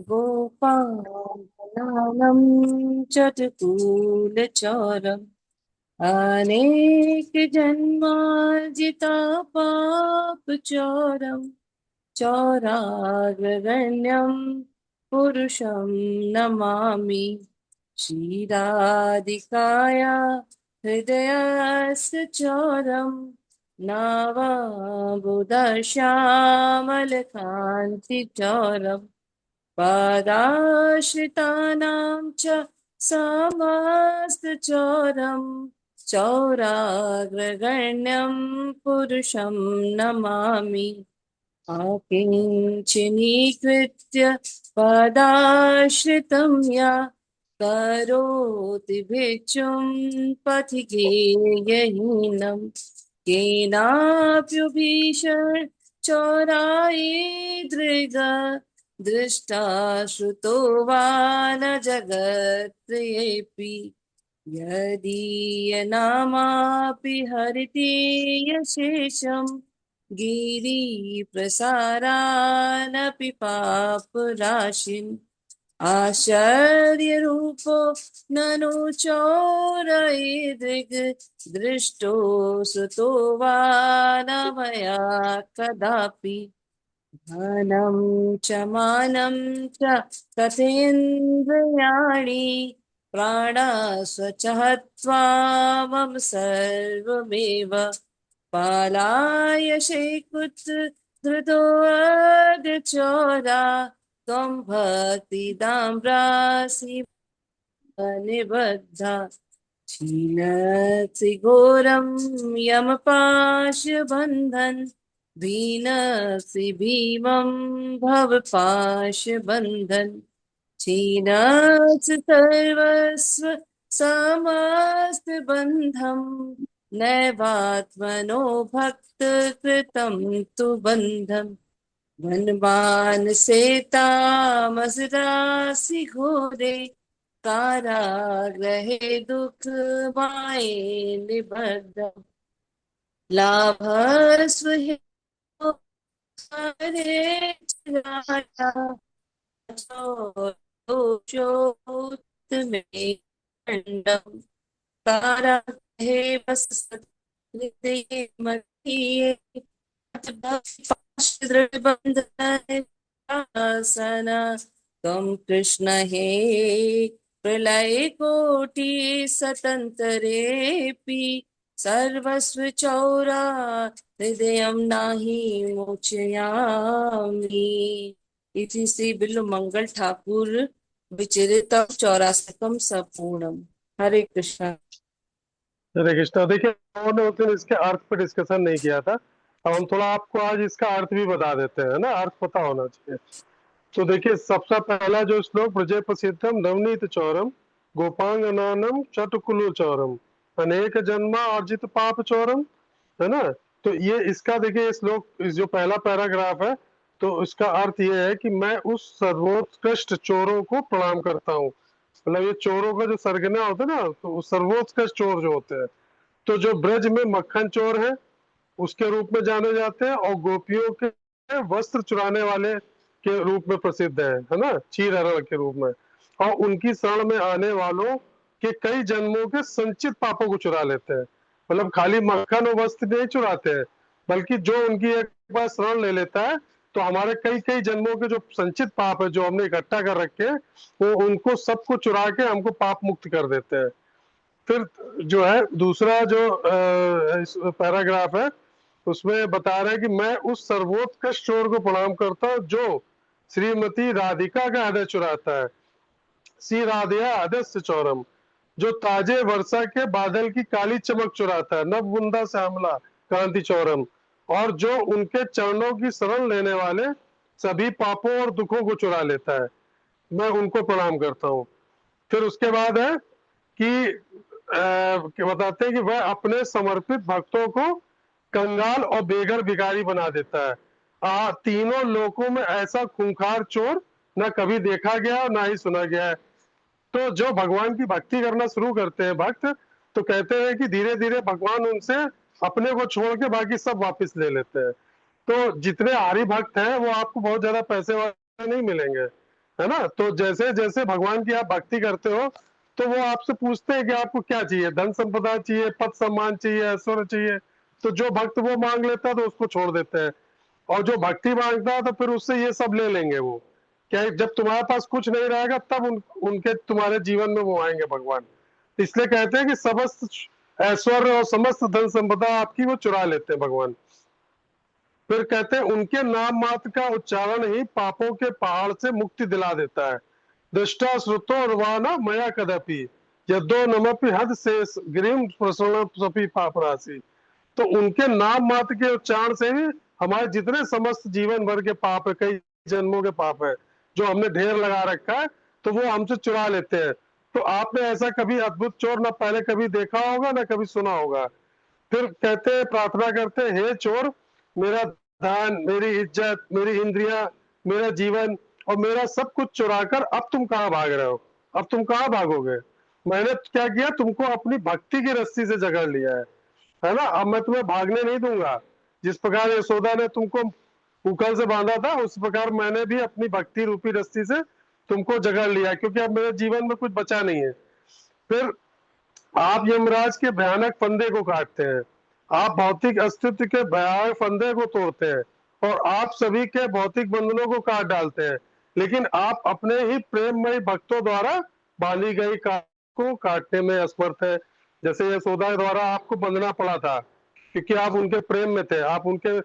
गोपालनं चतुकूलचौरम् अनेक जन्मार्जिता पापचौरम् चौराग्रगण्यं पुरुषं नमामि। क्षीरादिकाया हृदयस्य चौरं नवाबुधश्यामलकान्तिचौरम् पदाश्रितानां च समस्तचौरं चौराग्रगण्यं पुरुषं नमामि। आकिञ्चनीकृत्य पदाश्रितं या करोति भिक्षुं पथिकेयहीनं केनाप्युभीषण चौरायेदृग दृष्टा श्रुतो वा न जगत्प्रियेऽपि यदीयनामापि हरिते यशेषम् गिरिप्रसारानपि पापराशिम् आश्चर्यरूपो ननु चौरैदृग् दृष्टो श्रुतो वा न मया कदापि धनं च मानं च तथेन्द्रियाणि प्राणास्वचहत्वा मम सर्वमेव पालाय शेकुत्र धृतोऽर्धचोरा त्वं भक्तिदाम्रासि निबद्धा क्षीणसि घोरं यमपाशबन्धन् भीनसि भीमं भवपाशबन्धन् क्षीणसि सर्वस्व समस्तबन्धम् नैवात्मनो भक्तकृतं तु बन्धम् धनवानसेतामसरासि घोरे काराग्रहे दुःखमाये निबद्धम् लाभस्वहेतो हरे चिराया दोषोत्तमे खण्डम् काराग्रहे वसते मदीये दृढबन्धन त्वं कृष्ण हे प्रलये कोटि सतन्तरेऽपि सर्वस्व चौरा हृदयं नाही मोचयामि। इति श्री बिल्व मंगल ठाकुर विचरितम चौरासकम संपूर्णम। हरे कृष्ण। हरे कृष्णा। देखिए हमने उस दिन इसके अर्थ पे डिस्कशन नहीं किया था, अब हम थोड़ा आपको आज इसका अर्थ भी बता देते हैं ना, अर्थ पता होना चाहिए। तो देखिए सबसे पहला जो श्लोक, ब्रजे प्रसिद्धम नवनीत चौरम गोपांगनानम चटकुलु चौरम अनेक जन्मा अर्जित पाप चौरम, है ना। तो ये इसका देखिए श्लोक जो पहला पैराग्राफ है, तो इसका अर्थ ये है कि मैं उस सर्वोत्कृष्ट चोरों को प्रणाम करता हूँ। मतलब ये चोरों का जो सरगना होता है ना, तो उस सर्वोत्कृष्ट चोर जो होते हैं, तो जो ब्रज में मक्खन चोर है उसके रूप में जाने जाते हैं, और गोपियों के वस्त्र चुराने वाले के रूप में प्रसिद्ध है ना, चीर हरण के रूप में। और उनकी शरण में आने वालों के कई जन्मों के संचित पापों को चुरा लेते हैं। मतलब खाली मक्खन और वस्त्र नहीं चुराते हैं, बल्कि जो उनकी एक बार शरण ले लेता है तो हमारे कई कई जन्मों के जो संचित पाप है जो हमने इकट्ठा कर रखे हैं, वो उनको सबको चुरा के हमको पाप मुक्त कर देते हैं। फिर जो है दूसरा जो पैराग्राफ है, उसमें बता रहे हैं कि मैं उस सर्वोत्कृष्ट चोर को प्रणाम करता हूँ जो श्रीमती राधिका का हृदय चुराता है। श्री राधिया हृदय चौरम, जो ताजे वर्षा के बादल की काली चमक चुराता है। नव बुंदा श्यामला कांति चौरम, और जो उनके चरणों की शरण लेने वाले सभी पापों और दुखों को चुरा लेता है, मैं उनको प्रणाम करता हूँ। फिर उसके बाद है कि बताते हैं कि वह अपने समर्पित भक्तों को कंगाल और बेघर भिखारी बना देता है। तीनों लोकों में ऐसा खूंखार चोर न कभी देखा गया और ना ही सुना गया है। तो जो भगवान की भक्ति करना शुरू करते हैं भक्त, तो कहते हैं कि धीरे धीरे भगवान उनसे अपने को छोड़ के बाकी सब वापस ले लेते हैं। तो जितने आर्य भक्त हैं वो आपको बहुत ज्यादा पैसे वाले नहीं मिलेंगे, है ना। तो जैसे जैसे भगवान की आप भक्ति करते हो तो वो आपसे पूछते हैं कि आपको क्या चाहिए, धन संपदा चाहिए, पद सम्मान चाहिए, ऐश्वर्य चाहिए। तो जो भक्त वो मांग लेता है तो उसको छोड़ देते हैं, और जो भक्ति मांगता है तो फिर उससे ये सब ले लेंगे वो। क्या जब तुम्हारे पास कुछ नहीं रहेगा तब उनके तुम्हारे जीवन में वो आएंगे भगवान। इसलिए कहते हैं कि समस्त ऐश्वर्य और समस्त धन संपदा आपकी वो चुरा लेते हैं भगवान। फिर कहते हैं उनके नाम मात्र का उच्चारण ही पापों के पहाड़ से मुक्ति दिला देता है। दृष्टा श्रुतो और वाना मया कदापि यदो नमपि हद शेष गिरिम प्रसन्न पाप राशि। तो उनके नाम मात्र के उच्चारण से भी हमारे जितने समस्त जीवन भर के पाप है, कई जन्मों के पाप है जो हमने ढेर लगा रखा है, तो वो हमसे चुरा लेते हैं। तो आपने ऐसा कभी अद्भुत चोर ना पहले कभी देखा होगा ना कभी सुना होगा। फिर कहते हैं, प्रार्थना करते हैं, हे चोर, मेरा धन, मेरी इज्जत, मेरी इंद्रिया, मेरा जीवन और मेरा सब कुछ चुरा कर अब तुम कहाँ भाग रहे हो, अब तुम कहाँ भागोगे। मैंने क्या किया, तुमको अपनी भक्ति की रस्सी से जकड़ लिया है ना। अब मैं तुम्हें भागने नहीं दूंगा। जिस प्रकार यशोदा ने तुमको उखल से बांधा था, उस प्रकार मैंने भी अपनी भक्ति रूपी रस्सी से तुमको जकड़ लिया, क्योंकि अब मेरे जीवन में कुछ बचा नहीं है। फिर आप यमराज के भयानक फंदे को काटते हैं, आप भौतिक अस्तित्व के भयानक फंदे को तोड़ते हैं, और आप सभी के भौतिक बंधनों को काट डालते हैं। लेकिन आप अपने ही प्रेममयी भक्तों द्वारा बांधी गई को काटने में असमर्थ है। जैसे यशोदा द्वारा आपको बंधना पड़ा था, क्योंकि आप उनके प्रेम में थे, आप उनके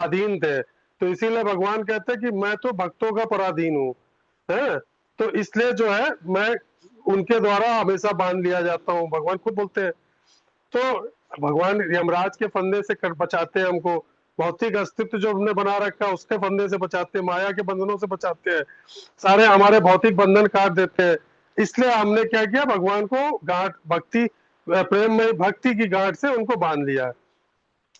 अधीन थे। तो इसीलिए भगवान कहते हैं कि मैं तो भक्तों का पराधीन हूँ, है। तो इसलिए जो है मैं उनके द्वारा हमेशा बांध लिया जाता हूँ, भगवान खुद बोलते हैं। तो भगवान यमराज के फंदे से बचाते हैं हमको, भौतिक अस्तित्व जो हमने बना रखा है उसके फंदे से बचाते हैं, माया के बंधनों से बचाते हैं, सारे हमारे भौतिक बंधन काट देते हैं। इसलिए हमने क्या किया, भगवान को गांठ भक्ति प्रेम में भक्ति की गांठ से उनको बांध लिया।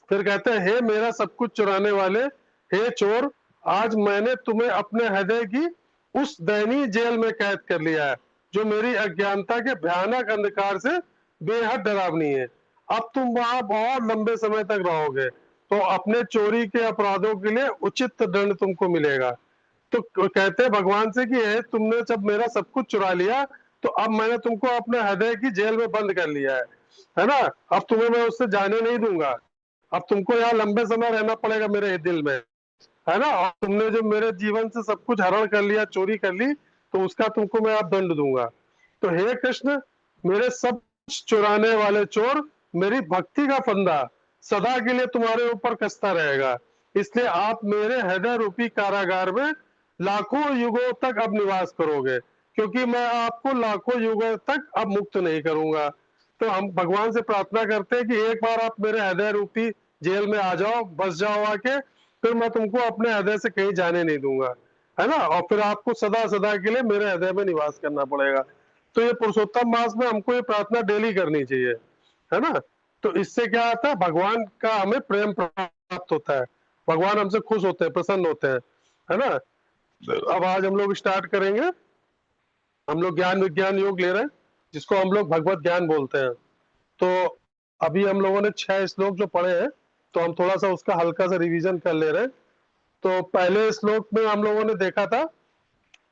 फिर कहते हैं, हे मेरा सब कुछ चुराने वाले, हे चोर, आज मैंने तुम्हें अपने हृदय की उस दयनीय जेल में कैद कर लिया है जो मेरी अज्ञानता के भयानक अंधकार से बेहद डरावनी है। अब तुम वहां बहुत लंबे समय तक रहोगे, तो अपने चोरी के अपराधों के लिए उचित दंड तुमको मिलेगा। तो कहते हैं भगवान से कि तुमने जब मेरा सब कुछ चुरा लिया तो अब मैंने तुमको अपने हृदय की जेल में बंद कर लिया है ना। अब तुम्हें मैं उससे जाने नहीं दूंगा, अब तुमको यहाँ लंबे समय रहना पड़ेगा मेरे दिल में, है ना। और तुमने जो मेरे जीवन से सब कुछ हरण कर लिया, चोरी कर ली, तो उसका तुमको मैं अब दंड दूंगा। तो हे कृष्ण, मेरे सब चुराने वाले चोर, मेरी भक्ति का फंदा सदा के लिए तुम्हारे ऊपर कसता रहेगा। इसलिए आप मेरे हृदय रूपी कारागार में लाखों युगों तक अब निवास करोगे, क्योंकि मैं आपको लाखों युगों तक अब मुक्त नहीं करूंगा। तो हम भगवान से प्रार्थना करते हैं कि एक बार आप मेरे हृदय रूपी जेल में आ जाओ, बस जाओ आके, फिर मैं तुमको अपने हृदय से कहीं जाने नहीं दूंगा, है ना। और फिर आपको सदा सदा के लिए मेरे हृदय में निवास करना पड़ेगा। तो ये पुरुषोत्तम मास में हमको ये प्रार्थना डेली करनी चाहिए, है ना। तो इससे क्या आता है, भगवान का हमें प्रेम प्राप्त होता है, भगवान हमसे खुश होते हैं, प्रसन्न होते हैं, है ना। अब आज हम लोग स्टार्ट करेंगे, हम लोग ज्ञान विज्ञान योग ले रहे हैं, जिसको हम लोग भगवत ज्ञान बोलते हैं। तो अभी हम लोगों ने 6 श्लोक जो पढ़े हैं, तो हम थोड़ा सा उसका हल्का सा रिवीजन कर ले रहे हैं। तो पहले श्लोक में हम लोगों ने देखा था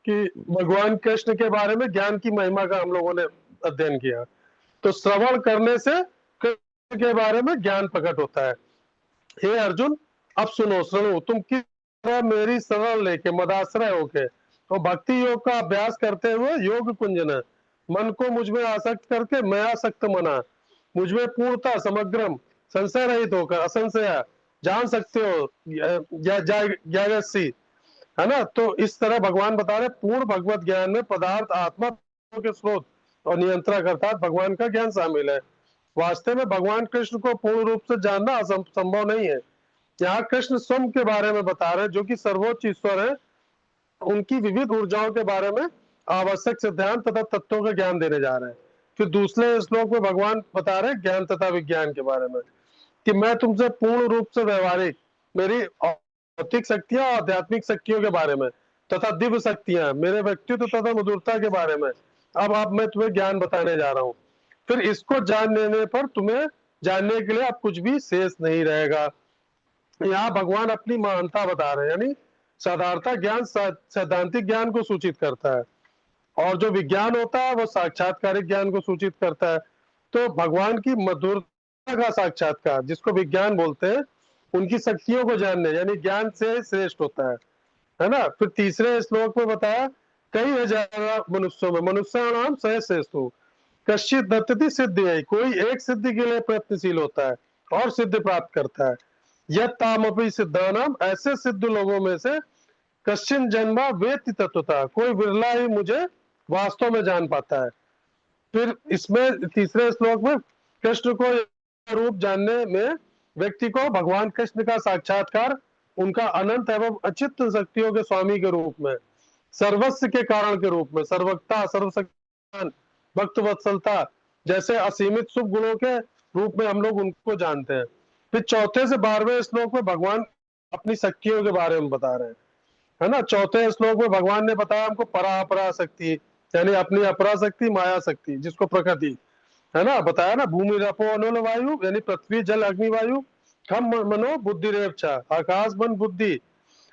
कि भगवान कृष्ण के बारे में ज्ञान की महिमा का हम लोगों ने अध्ययन किया। तो श्रवण करने से कृष्ण के बारे में ज्ञान प्रकट होता है। हे अर्जुन, अब सुनो, सुनो, तुम किस तरह मेरी शरण लेके मदाश्रय होके और भक्ति योग का अभ्यास करते हुए योग कुंजन मन को मुझ में आसक्त करके मैं आसक्त मना मुझ में पूर्णता समग्रम संशय रहित होकर असंशय जान सकते हो ज्ञायसी, है ना। तो इस तरह भगवान बता रहे, पूर्ण भगवत ज्ञान में पदार्थ आत्मा के स्रोत और नियंत्रक अर्थात भगवान का ज्ञान शामिल है। वास्तव में भगवान कृष्ण को पूर्ण रूप से जानना संभव नहीं है। यहाँ कृष्ण स्वयं के बारे में बता रहे हैं, जो कि सर्वोच्च ईश्वर है, उनकी विविध ऊर्जाओं के बारे में आवश्यक सिद्धांत तथा तत्वों का ज्ञान देने जा रहे हैं। फिर दूसरे श्लोक में भगवान बता रहे हैं ज्ञान तथा विज्ञान के बारे में, कि मैं तुमसे पूर्ण रूप से व्यवहारिक मेरी भौतिक शक्तियां और आध्यात्मिक शक्तियों के बारे में तथा दिव्य शक्तियां मेरे व्यक्तित्व तथा मधुरता के बारे में अब मैं तुम्हें ज्ञान बताने जा रहा हूँ। फिर इसको जान लेने पर तुम्हें जानने के लिए अब कुछ भी शेष नहीं रहेगा। यहाँ भगवान अपनी महानता बता रहे हैं, यानी साधारणतः ज्ञान सैद्धांतिक ज्ञान को सूचित करता है, और जो विज्ञान होता है वो साक्षात्कारिक ज्ञान को सूचित करता है। तो भगवान की मधुरता का साक्षात्कार, जिसको विज्ञान बोलते हैं, उनकी शक्तियों को जानने यानी ज्ञान से श्रेष्ठ होता है ना। फिर तीसरे श्लोक में बताया, कई हजार मनुष्यों में मनुष्याणाम सह श्रेष्ठ, कश्चित दत्तति सिद्धि है, कोई एक सिद्धि के लिए प्रयत्नशील होता है और सिद्धि प्राप्त करता है। यह तामपि सिद्धानाम, ऐसे सिद्ध लोगों में से कश्चिन जन्मा वेत्ति तत्वता, कोई बिरला ही मुझे वास्तव में जान पाता है। फिर इसमें तीसरे श्लोक में कृष्ण को रूप जानने में व्यक्ति को भगवान कृष्ण का साक्षात्कार उनका अनंत एवं अचित शक्तियों के स्वामी के रूप में, सर्वस्व के कारण के रूप में, सर्वज्ञता, सर्वशक्तिमान, भक्त वत्सलता जैसे असीमित शुभ गुणों के रूप में हम लोग उनको जानते हैं। फिर चौथे से 12वें श्लोक में भगवान अपनी शक्तियों के बारे में बता रहे हैं, है ना। चौथे श्लोक में भगवान ने बताया हमको परा अपरा शक्ति, यानी अपनी अपरा शक्ति, माया शक्ति, जिसको प्रकृति, है ना, बताया ना, भूमि रपो अनल वायु, यानी पृथ्वी जल अग्नि वायु, खम मनो बुद्धि रेवचा, आकाश मन बुद्धि,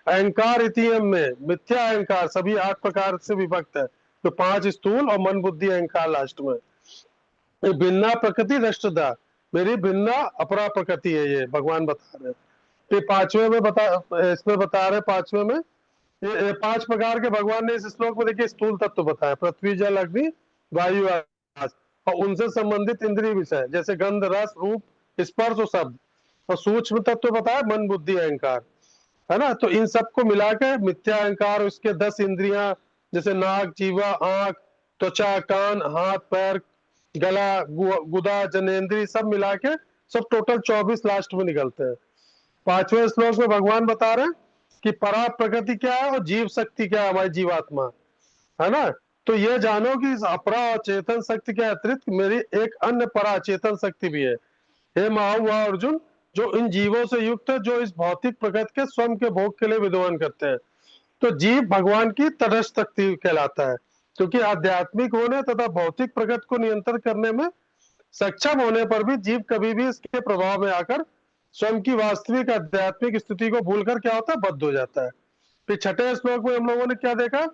अहंकार इतियम में मिथ्या अहंकार, सभी 8 प्रकार से विभक्त है, तो 5 स्थूल और मन बुद्धि अहंकार लास्ट में। ये भिन्ना प्रकृति दृष्टता, मेरी भिन्ना अपरा प्रकृति है, ये भगवान बता रहे हैं। फिर पांचवें में इसमें बता रहे, पांचवें में ये 5 प्रकार के भगवान ने इस श्लोक में देखिए स्थूल तत्व बताया, पृथ्वी जल अग्नि वायु आकाश, और उनसे संबंधित इंद्रिय विषय जैसे गंध रस रूप स्पर्श और शब्द, और सूक्ष्म तत्व बताया मन बुद्धि अहंकार, है ना। तो इन सबको मिलाकर मिथ्या अहंकार, उसके 10 इंद्रियां जैसे नाक जीवा आंख त्वचा कान हाथ पैर गला गुदा जनेन्द्रिय, सब मिला के सब टोटल 24 लास्ट में निकलते हैं। 5वें श्लोक में भगवान बता रहे हैं कि परा प्रकृति क्या है और जीव शक्ति क्या है, हमारी जीवात्मा, है ना। तो ये जानो कि इस अपरा और चेतन शक्ति के अतिरिक्त मेरी एक अन्य परा चेतन शक्ति भी है, हे महाहुआ अर्जुन, जो इन जीवों से युक्त है, जो इस भौतिक प्रकृति के स्वयं के भोग के लिए विद्वान करते हैं। तो जीव भगवान की तटस्थ शक्ति कहलाता है, क्योंकि आध्यात्मिक होने तथा भौतिक प्रकृति को नियंत्रण करने में सक्षम होने पर भी जीव कभी भी इसके प्रभाव में आकर स्वयं की वास्तविक आध्यात्मिक स्थिति को भूलकर क्या होता है, बद्ध हो जाता है। फिर 6ठे श्लोक में हम लोगों ने क्या देखा,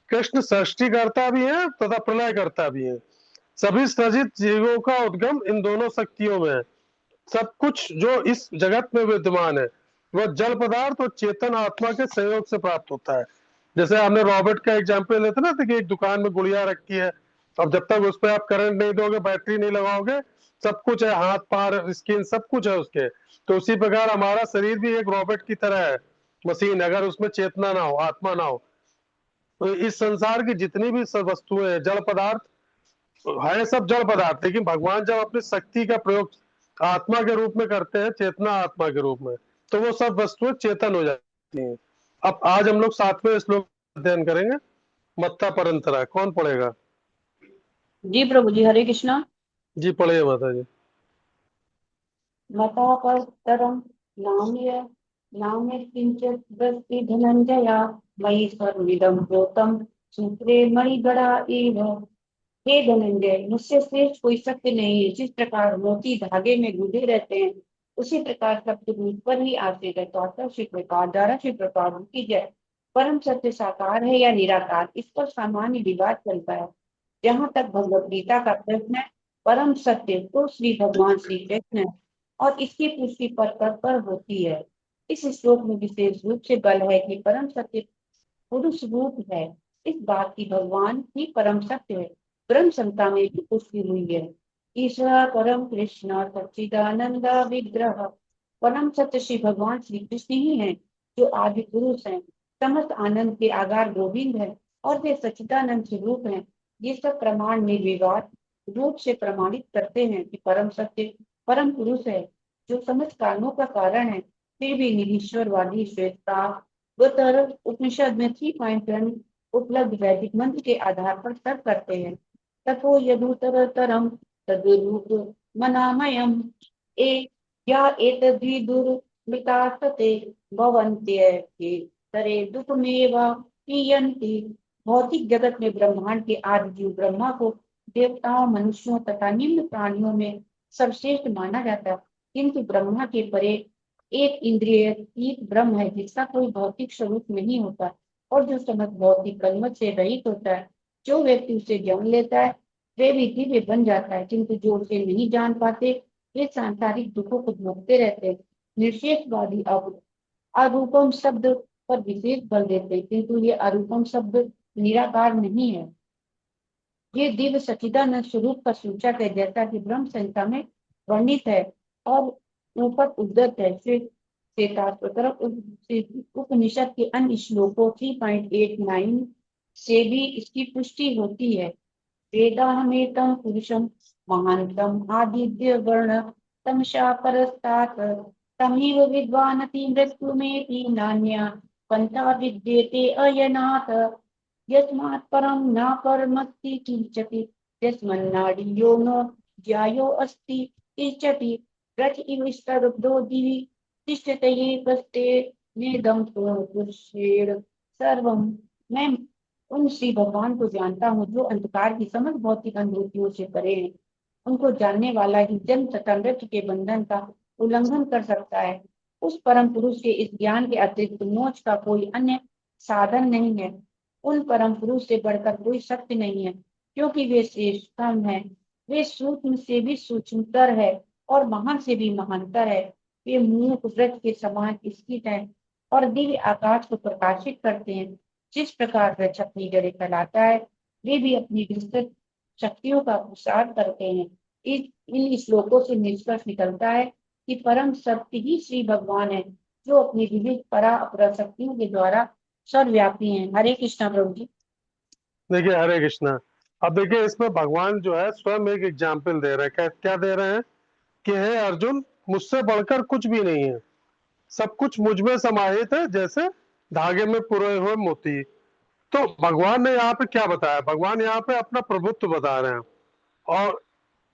कृष्ण सृष्टि करता भी है तथा प्रलय करता भी है, सभी सृजित जीवों का उद्गम इन दोनों शक्तियों में है। सब कुछ जो इस जगत में विद्यमान है वह जल पदार्थ और चेतन आत्मा के संयोग से प्राप्त होता है। जैसे हमने रॉबर्ट का एग्जाम्पल लेते ना, कि एक दुकान में गुड़िया रखी है, अब जब तक उस पर आप करंट नहीं दोगे, बैटरी नहीं लगाओगे, सब कुछ है, हाथ पार स्किन सब कुछ है उसके, तो उसी प्रकार हमारा शरीर भी एक रॉबर्ट की तरह है, मशीन, अगर उसमें चेतना ना हो, आत्मा ना हो। तो इस संसार की जितनी भी सब वस्तुएं हैं, जल पदार्थ है, सब जल पदार्थ, लेकिन भगवान जब अपनी शक्ति का प्रयोग आत्मा के रूप में करते हैं, चेतना आत्मा के रूप में, तो वो सब वस्तुएं चेतन हो जाती हैं। अब आज हम लोग 7वें श्लोक अध्ययन करेंगे, मत्ता परंतरा। कौन पढ़ेगा? जी प्रभु जी, हरे कृष्णा। जी पढ़िए माता जी। मता परतरम नाम्य नाम्य किंचित वृत्ति धनंजया मयि सर्वमिदं प्रोतम सूत्रे मणिगणा एव। हे धनंजय, मुझसे श्रेष्ठ कोई सत्य नहीं है। जिस प्रकार मोती धागे में गुंथे रहते हैं, उसी प्रकार सत्य मुझ पर ही आश्रित है। तो श्री प्रकार द्वारा श्री प्रकार की जय। परम सत्य साकार है या निराकार, इस पर सामान्य विवाद चलता है। जहाँ तक भगवत गीता का प्रश्न है, परम सत्य तो श्री भगवान श्री कृष्ण है और इसकी पुष्टि पर होती है। इस श्लोक में विशेष रूप से बल है कि परम सत्य पुरुष रूप है। इस बात की भगवान ही परम सत्य है ब्रह्म संहिता में भी पुष्टि हुई है। ईश्वर परम कृष्ण सच्चिदानंद विग्रह, परम सत्य श्री भगवान श्री कृष्ण ही है, जो आदि पुरुष हैं, समस्त आनंद के आगार गोविंद है और वे सच्चिदानंद स्वरूप हैं। ये सब प्रमाण निर्विवाद रूप से प्रमाणित करते हैं कि परम सत्य परम पुरुष है, जो समस्त कारणों का कारण है। फिर भी निरीश्वरवादी श्वेता उपनिषद में 3.1 उपलब्ध वैदिक मंत्र के आधार पर तर्क करते हैं। तथो यदुतरतरम तद्रूप मनामयम ए या एतद्वि दुर्मितास्ते भवन्त्येति तरे दुःखमेव पीयन्ति। भौतिक जगत में ब्रह्मांड के आदि जीव ब्रह्मा को देवताओं मनुष्यों तथा निम्न प्राणियों में सर्वश्रेष्ठ माना जाता है, किंतु ब्रह्मा के परे एक इंद्रिय एक ब्रह्म है जिसका कोई भौतिक स्वरूप नहीं होता और जो समस्त भौतिक कलमश से रहित होता है। जो व्यक्ति उसे जान लेता है वे भी दिव्य बन जाता है, किंतु जो उसे नहीं जान पाते वे सांसारिक दुखों को भोगते रहते हैं। निश्चयवादी अब अरूपम शब्द पर विशेष बल देते हैं, किंतु ये अरूपम शब्द निराकार नहीं है। ये दिव्य सच्चिदानंद स्वरूप का सूचक है, जैसा कि ब्रह्म संहिता में वर्णित है और ऊपर उद्धत है। उपनिषद के अन्य श्लोकों 3.89 से भी इसकी पुष्टि होती है। वेदाहमेतं पुरुषं महान्तम् आदित्य वर्ण तमसा परस्तात् तमेव विद्वानति मृत्युमेति नान्या पन्था विद्यते अयनात् यस्मात् परं न परमस्ति किंचति यस्मन्नाडीयो न ज्यायो अस्ति किंचति रथ इव स्तब्धो दिवि तिष्ठते कस्ते नेदं पुरुषेण सर्वं। मैं उन श्री भगवान को जानता हूँ जो अंधकार की समस्त भौतिक अनुभूतियों से परे हैं। उनको जानने वाला ही जन्म तथा मृत्यु के बंधन का उल्लंघन कर सकता है। उस परम पुरुष के इस ज्ञान के अतिरिक्त मोक्ष का कोई अन्य साधन नहीं है। उन परम पुरुष से बढ़कर कोई शक्ति नहीं है, क्योंकि वे श्रेष्ठतम है। वे सूक्ष्म से भी सूक्ष्मतर है और महान से भी महानतर है। वे मूक वृक्ष के समान स्थित है और दिव्य आकाश को प्रकाशित करते हैं। जिस प्रकार वृक्ष अपनी जड़ें फैलाता है वे भी अपनी विस्तृत शक्तियों का प्रसार करते हैं। इन श्लोकों से निष्कर्ष निकलता है कि परम सत्य ही श्री भगवान है, जो अपनी विविध परा अपरा शक्तियों के द्वारा सर्वव्यापी हैं। हरे कृष्णा प्रभु जी। देखिए हरे कृष्णा। अब देखिए इसमें भगवान जो है स्वयं एक एग्जाम्पल दे रहे हैं। क्या दे रहे हैं कि हे अर्जुन, मुझसे बढ़कर कुछ भी नहीं है, सब कुछ मुझ में समाहित है, जैसे धागे में पुरोए हुए मोती। तो भगवान ने यहाँ पे क्या बताया? भगवान यहाँ पे अपना प्रभुत्व बता रहे हैं और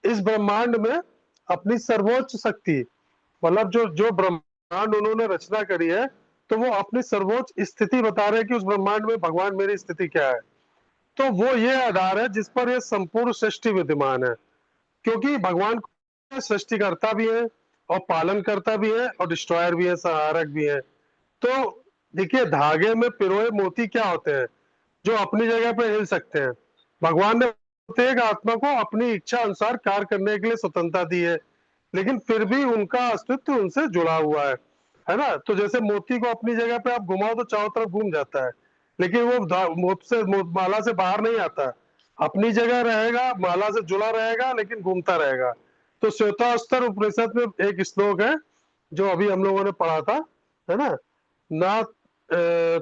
इस ब्रह्मांड में अपनी सर्वोच्च शक्ति, मतलब जो जो ब्रह्मांड उन्होंने रचना करी है, तो वो अपनी सर्वोच्च स्थिति बता रहे हैं कि उस ब्रह्मांड में भगवान मेरी स्थिति क्या है। तो वो ये आधार है जिस पर ये संपूर्ण सृष्टि विद्यमान है, क्योंकि भगवान सृष्टिकर्ता भी है और पालन करता भी है और डिस्ट्रॉयर भी है, संहारक भी है। तो देखिए धागे में पिरोए मोती क्या होते हैं? जो अपनी जगह पे हिल सकते हैं। भगवान ने प्रत्येक आत्मा को अपनी इच्छा अनुसार कार्य करने के लिए स्वतंत्रता दी है, लेकिन फिर भी उनका अस्तित्व उनसे जुड़ा हुआ है ना। तो जैसे मोती को अपनी जगह पे आप घुमाओ तो चारों तरफ घूम जाता है, लेकिन वो माला से बाहर नहीं आता, अपनी जगह रहेगा, माला से जुड़ा रहेगा, लेकिन घूमता रहेगा। तो श्वेतास्तर उपनिषद में एक श्लोक है जो अभी हम लोगों ने पढ़ा था, है ना,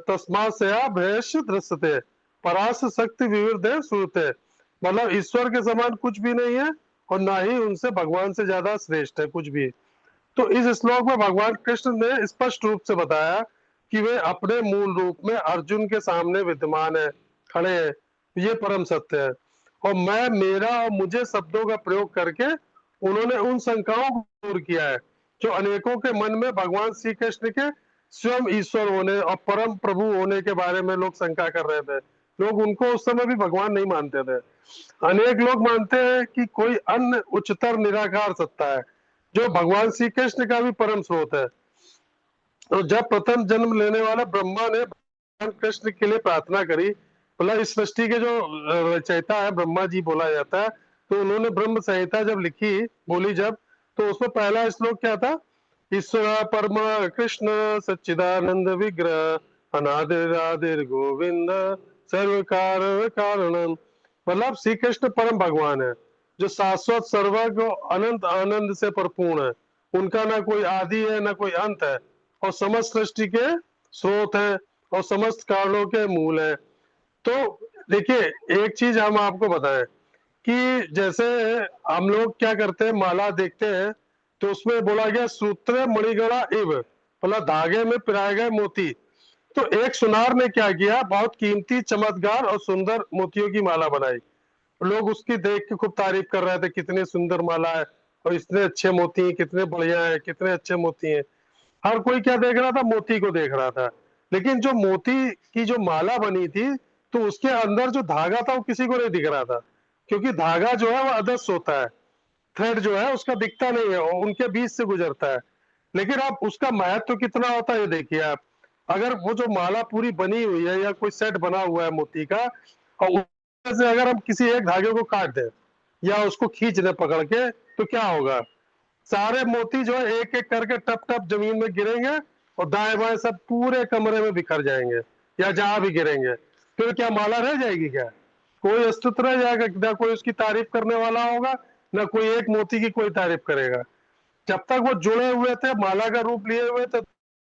तस्मा से भयश दृश्यते परास शक्ति विविध सुरते। मतलब ईश्वर के समान कुछ भी नहीं है और ना ही उनसे भगवान से ज्यादा श्रेष्ठ है कुछ भी। तो इस श्लोक में भगवान कृष्ण ने स्पष्ट रूप से बताया कि वे अपने मूल रूप में अर्जुन के सामने विद्यमान है, खड़े हैं। ये परम सत्य है। और मैं, मेरा और मुझे शब्दों का प्रयोग करके उन्होंने उन शंकाओं को दूर किया है जो अनेकों के मन में भगवान श्री कृष्ण के स्वयं ईश्वर होने और परम प्रभु होने के बारे में लोग शंका कर रहे थे। लोग उनको उस समय भी भगवान नहीं मानते थे। अनेक लोग मानते हैं कि कोई अन्य उच्चतर निराकार सत्ता है जो भगवान श्री कृष्ण का भी परम स्रोत है। तो जब प्रथम जन्म लेने वाले ब्रह्मा ने भगवान कृष्ण के लिए प्रार्थना करी, मतलब इस सृष्टि के जो रचयिता है ब्रह्मा जी बोला जाता है, तो उन्होंने ब्रह्म संहिता जब लिखी, बोली जब, तो उसमें पहला श्लोक क्या था? ईश्वर परम कृष्ण सच्चिदानंद विग्रह अनादिर गोविंद सर्व कारणम। मतलब श्री कृष्ण परम भगवान है जो शाश्वत सर्वज्ञ अनंत आनंद से परिपूर्ण है। उनका ना कोई आदि है ना कोई अंत है और समस्त सृष्टि के स्रोत है और समस्त कारणों के मूल है। तो देखिए एक चीज हम आपको बताएं कि जैसे हम लोग क्या करते हैं, माला देखते हैं तो उसमें बोला गया सूत्र मणिगणा इव, मतलब धागे में पिराए गए मोती। तो एक सुनार ने क्या किया, बहुत कीमती चमत्कार और सुंदर मोतियों की माला बनाई। लोग उसकी देख के खूब तारीफ कर रहे थे, कितनी सुंदर माला है और इतने अच्छे मोती हैं, कितने बढ़िया है, कितने अच्छे मोती हैं। हर कोई क्या देख रहा था? मोती को देख रहा था। लेकिन जो मोती की जो माला बनी थी, तो उसके अंदर जो धागा था वो किसी को नहीं दिख रहा था, क्योंकि धागा जो है वो अदृश्य होता है। थ्रेड जो है उसका दिखता नहीं है और उनके बीच से गुजरता है। लेकिन अब उसका महत्व कितना होता है ये देखिए आप। अगर वो जो माला पूरी बनी हुई है या कोई सेट बना हुआ है मोती का, और उसमें से अगर हम किसी एक धागे को काट दें या उसको खींच दें पकड़ के, तो क्या होगा? सारे मोती जो है एक एक करके टप टप जमीन में गिरेंगे और दाएं बाएं सब पूरे कमरे में बिखर जाएंगे, या जहां भी गिरेंगे। फिर क्या माला रह जाएगी क्या? कोई अस्तित्व रह जाएगा? ना कोई उसकी तारीफ करने वाला होगा, ना कोई एक मोती की कोई तारीफ करेगा। जब तक वो जुड़े हुए थे, माला का रूप लिए हुए थे,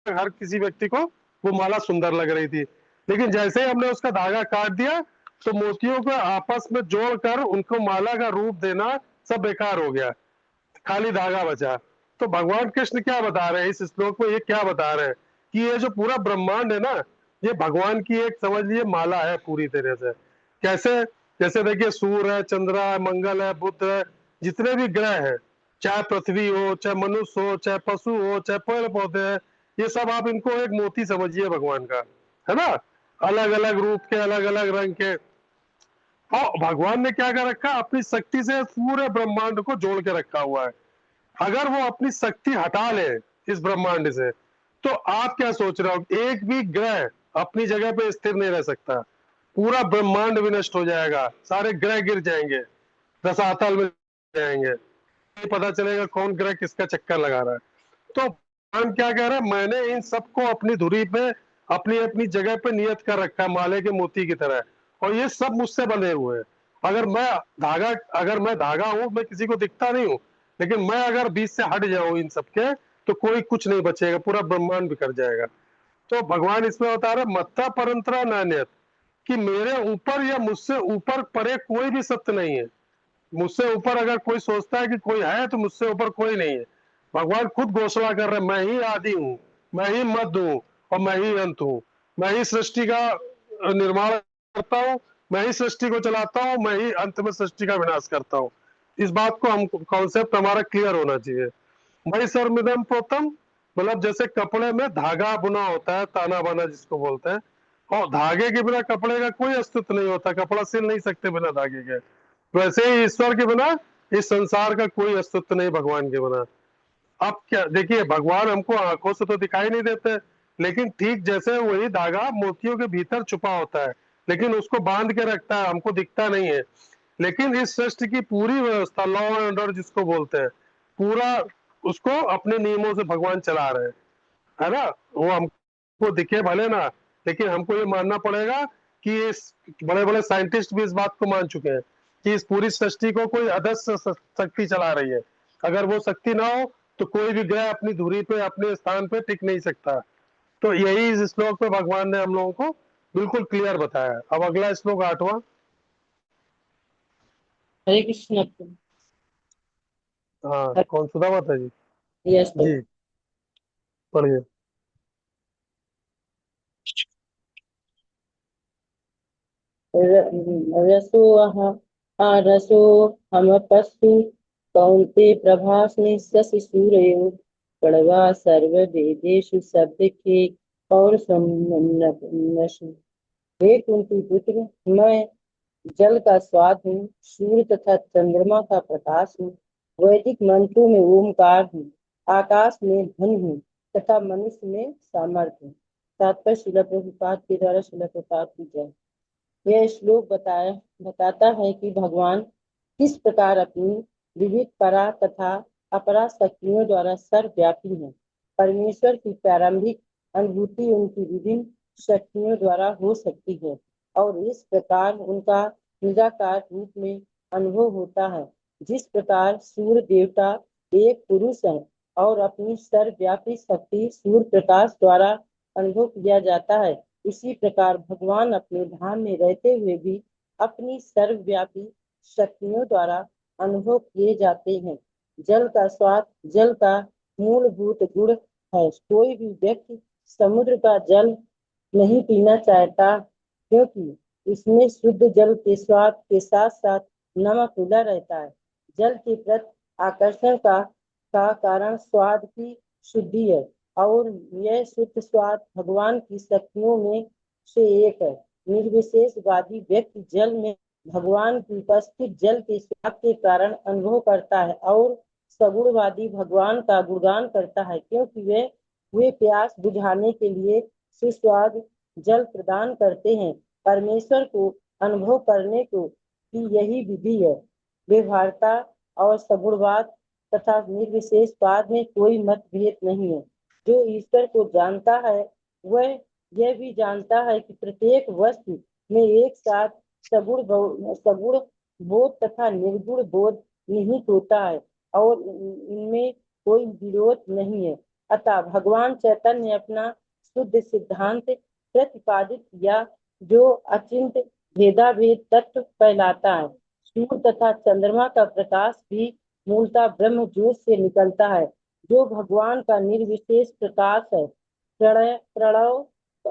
हर किसी व्यक्ति को वो माला सुंदर लग रही थी। लेकिन जैसे ही हमने उसका धागा काट दिया, तो मोतियों को आपस में जोड़कर उनको माला का रूप देना सब बेकार हो गया, खाली धागा बचा। तो भगवान कृष्ण क्या बता रहे हैं इस श्लोक में? ये क्या बता रहे हैं कि ये जो पूरा ब्रह्मांड है ना, ये भगवान की एक समझ लीजिए माला है पूरी तरह से। कैसे? जैसे देखिए सूर्य है, चंद्र है, मंगल है, बुध है, जितने भी ग्रह हैं, चाहे पृथ्वी हो, चाहे मनुष्य हो, चाहे पशु हो, चाहे पेड़ पौधे हैं, ये सब आप इनको एक मोती समझिए भगवान का, है ना? अलग अलग रूप के, अलग अलग रंग के। और भगवान ने क्या कर रखा? अपनी शक्ति से पूरे ब्रह्मांड को जोड़ के रखा हुआ है। अगर वो अपनी शक्ति हटा ले इस ब्रह्मांड से, तो आप क्या सोच रहे हो? एक भी ग्रह अपनी जगह पे स्थिर नहीं रह सकता, पूरा ब्रह्मांड भी नष्ट हो जाएगा, सारे ग्रह गिर जाएंगे, रसातल में जाएंगे, नहीं पता चलेगा कौन ग्रह किसका चक्कर लगा रहा है। तो भगवान क्या कह रहा है? मैंने इन सबको अपनी धुरी पे, अपनी अपनी जगह पे नियत कर रखा है, माले के मोती की तरह, और ये सब मुझसे बने हुए हैं। अगर मैं धागा हूं, मैं किसी को दिखता नहीं हूं, लेकिन मैं अगर बीच से हट जाऊं इन सबके, तो कोई कुछ नहीं बचेगा, पूरा ब्रह्मांड बिखर जाएगा। तो भगवान इसमें बता रहे मत्ता परंतरा नान्यत, कि मेरे ऊपर या मुझसे ऊपर परे कोई भी सत्य नहीं है। मुझसे ऊपर अगर कोई सोचता है कि कोई है, तो मुझसे ऊपर कोई नहीं है। भगवान खुद घोषणा कर रहे हैं, मैं ही आदि हूँ, मैं ही मध्य हूँ, और मैं ही अंत हूँ। मैं ही सृष्टि का निर्माण करता हूँ, मैं ही सृष्टि को चलाता हूँ, मैं ही अंत में सृष्टि का विनाश करता हूँ। इस बात को हम कॉन्सेप्ट हमारा क्लियर होना चाहिए। मई सर्वमिदम प्रोतम, मतलब जैसे कपड़े में धागा बुना होता है, ताना बाना जिसको बोलते हैं, और धागे के बिना कपड़े का कोई अस्तित्व नहीं होता, कपड़ा सिल नहीं सकते बिना धागे के। वैसे ही ईश्वर के बिना इस संसार का कोई अस्तित्व नहीं, भगवान के बिना। अब क्या देखिए, भगवान हमको आंखों से तो दिखाई नहीं देते, लेकिन ठीक जैसे वही धागा मोतियों के भीतर छुपा होता है, लेकिन उसको बांध के रखता है, हमको दिखता नहीं है। लेकिन इस सृष्टि की पूरी व्यवस्था, लॉ एंड ऑर्डर जिसको बोलते हैं, पूरा उसको अपने नियमों से भगवान चला रहे हैं, है ना? वो हमको दिखे भले ना, लेकिन हमको ये मानना पड़ेगा कि इस बड़े बड़े साइंटिस्ट भी इस बात को मान चुके हैं कि इस पूरी सृष्टि को कोई अदृश्य शक्ति चला रही है। अगर वो शक्ति ना हो, तो कोई भी ग्रह अपनी धुरी पे, अपने स्थान पे टिक नहीं सकता। तो यही इस श्लोक पे भगवान ने हम लोगों को बिल्कुल क्लियर बताया। अब अगला श्लोक 8वां। हरे कृष्ण। हाँ, कौन? सुधा माता जी? यस। जी, पढ़िए। रसो रसो हमपस्तु कौन्ते प्रभास्मि शशि सूर्यो प्रणवा सर्व वेदेषु शब्द के पौरुषम नश्य। हे कुंती पुत्र, मैं जल का स्वाद हूँ, सूर्य तथा चंद्रमा का प्रकाश हूँ, वैदिक मंत्रों में ओमकार हूँ, आकाश में धन हूँ तथा मनुष्य में सामर्थ्य हूँ। तात्पर्य शिला प्रभुपाद के द्वारा शिला प्रभुपाद की जय। यह श्लोक बताता है कि भगवान किस प्रकार अपनी विविध परा तथा अपरा शक्तियों द्वारा सर्वव्यापी है। परमेश्वर की प्रारंभिक अनुभूति उनकी विभिन्न शक्तियों द्वारा हो सकती है, और इस प्रकार उनका निराकार रूप में अनुभव होता है। जिस प्रकार सूर्य देवता एक पुरुष है और अपनी सर्वव्यापी शक्ति सूर्य प्रकाश द्वारा अनुभव किया जाता है, इसी प्रकार भगवान अपने धाम में रहते हुए भी अपनी सर्वव्यापी शक्तियों द्वारा अनुभव किए जाते हैं। जल का स्वाद जल का मूलभूत गुण है। कोई भी व्यक्ति समुद्र का जल नहीं पीना चाहता, क्योंकि इसमें शुद्ध जल के स्वाद के साथ साथ नमक मिला रहता है। जल के प्रति आकर्षण का कारण स्वाद की शुद्धि है, और यह शुद्ध स्वाद भगवान की शक्तियों में से एक है। निर्विशेषवादी व्यक्ति जल में भगवान की उपस्थित जल के स्वाद के कारण अनुभव करता है, और सगुणवादी भगवान का गुणगान करता है, क्योंकि वे प्यास बुझाने के लिए सुस्वाद जल प्रदान करते हैं। परमेश्वर को अनुभव करने को की यही विधि है। व्यवहारता और सगुणवाद तथा निर्विशेषवाद में कोई मतभेद नहीं है। जो ईश्वर को जानता है वह यह भी जानता है कि प्रत्येक वस्तु में एक साथ सगुण बोध तथा निर्गुण बोध निहित होता है और इनमें कोई विरोध नहीं है। अतः भगवान चैतन्य ने अपना शुद्ध सिद्धांत प्रतिपादित किया, जो अचिंत भेदाभेद तत्व कहलाता है। सूर्य तथा चंद्रमा का प्रकाश भी मूलतः ब्रह्म ज्योति से निकलता है, जो भगवान का निर्विशेष प्रकाश है। प्रणव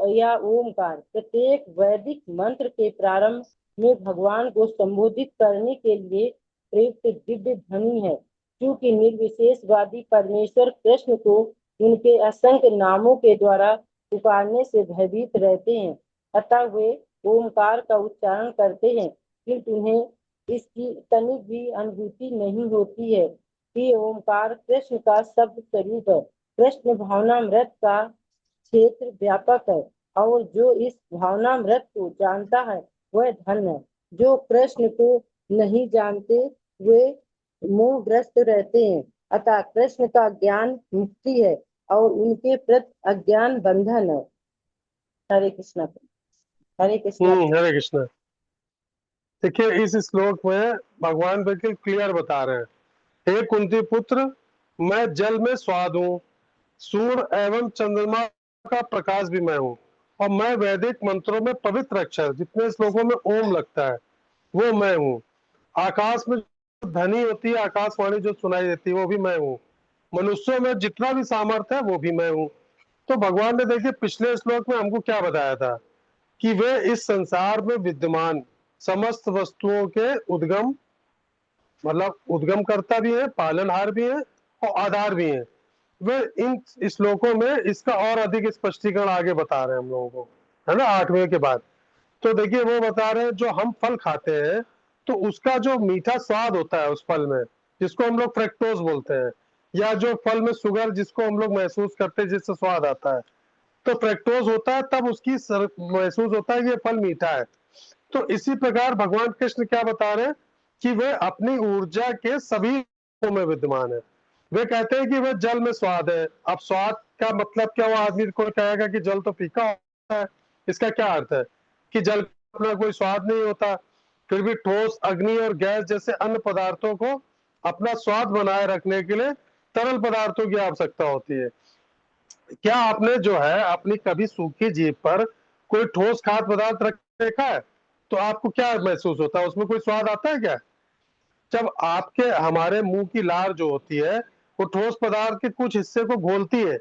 या ओमकार प्रत्येक वैदिक मंत्र के प्रारंभ में भगवान को संबोधित करने के लिए प्रयुक्त दिव्य ध्वनि है। क्योंकि निर्विशेषवादी परमेश्वर कृष्ण को उनके असंख्य नामों के द्वारा पुकारने से भयभीत रहते हैं, अतः वे ओमकार का उच्चारण करते हैं, किंतु उन्हें इसकी तनिक भी अनुभूति नहीं होती है कि ओमकार कृष्ण का शब्द स्वरूप है। कृष्ण भावनामृत का क्षेत्र व्यापक है और जो इस भावनामृत को जानता है वह धन्य है। जो कृष्ण को नहीं जानते वे मोहग्रस्त रहते हैं। अतः कृष्ण का ज्ञान मुक्ति है और उनके प्रति अज्ञान बंधन है। हरे कृष्ण। हरे कृष्ण। हरे कृष्ण। देखिए इस श्लोक में भगवान बिल्कुल क्लियर बता रहे हैं, हे कुंती पुत्र, मैं जल में स्वाद हूँ, सूर्य एवं चंद्रमा का प्रकाश भी मैं हूँ, और मैं वैदिक मंत्रों में पवित्र अक्षर जितने श्लोकों में ओम लगता है वो मैं हूँ। आकाश में जो ध्वनि होती है, आकाशवाणी जो सुनाई देती है वो भी मैं हूँ। मनुष्यों में जितना भी सामर्थ्य है वो भी मैं हूँ। तो भगवान ने देखिए पिछले श्लोक में हमको क्या बताया था कि वे इस संसार में विद्यमान समस्त वस्तुओं के उद्गम मतलब उद्गम करता भी है, पालनहार भी है और आधार भी है। वे इन श्लोकों में इसका और अधिक स्पष्टीकरण आगे बता रहे हैं हम लोगों को, है ना, 8वें के बाद। तो देखिए वो बता रहे हैं जो हम फल खाते हैं तो उसका जो मीठा स्वाद होता है उस फल में, जिसको हम लोग फ्रक्टोज बोलते हैं, या जो फल में शुगर जिसको हम लोग महसूस करते हैं जिससे स्वाद आता है, तो फ्रक्टोज होता है तब उसकी महसूस होता है कि ये फल मीठा है। तो इसी प्रकार भगवान कृष्ण क्या बता रहे हैं कि वे अपनी ऊर्जा के सभी रूपों में विद्यमान है। वे कहते हैं कि वे जल में स्वाद है। अब स्वाद का मतलब क्या हुआ? आदमी को कहेगा कि जल तो फीका होता है, इसका क्या अर्थ है कि जल अपना कोई स्वाद नहीं होता। फिर भी ठोस, अग्नि और गैस जैसे अन्य पदार्थों को अपना स्वाद बनाए रखने के लिए तरल पदार्थों की आवश्यकता होती है। क्या आपने जो है अपनी कभी सूखी जीभ पर कोई ठोस खाद्य पदार्थ रख देखा है? तो आपको क्या महसूस होता है? उसमें कोई स्वाद आता है क्या? जब आपके हमारे मुंह की लार जो होती है वो ठोस पदार्थ के कुछ हिस्से को घोलती है,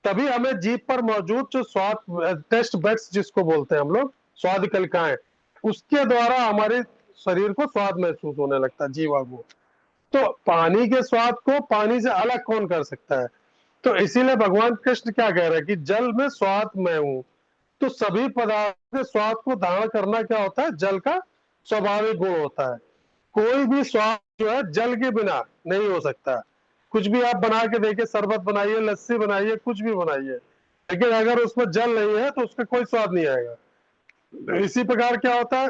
तभी हमें जीभ पर मौजूद जो स्वाद टेस्ट बड्स जिसको बोलते हैं हम लोग, स्वाद कलिकाएं, उसके द्वारा हमारे शरीर को स्वाद महसूस होने लगता है, जीवा को। तो पानी के स्वाद को पानी से अलग कौन कर सकता है? तो इसीलिए भगवान कृष्ण क्या कह रहे हैं कि जल में स्वाद मैं हूँ। तो सभी पदार्थ के स्वाद को धारण करना क्या होता है? जल का स्वाभाविक गुण होता है। कोई भी स्वाद जो है जल के बिना नहीं हो सकता। कुछ भी आप बना के देखिए, शरबत बनाइए, लस्सी बनाइए, कुछ भी बनाइए, लेकिन अगर उसमें जल नहीं है तो उसका कोई स्वाद नहीं आएगा। इसी प्रकार क्या होता है,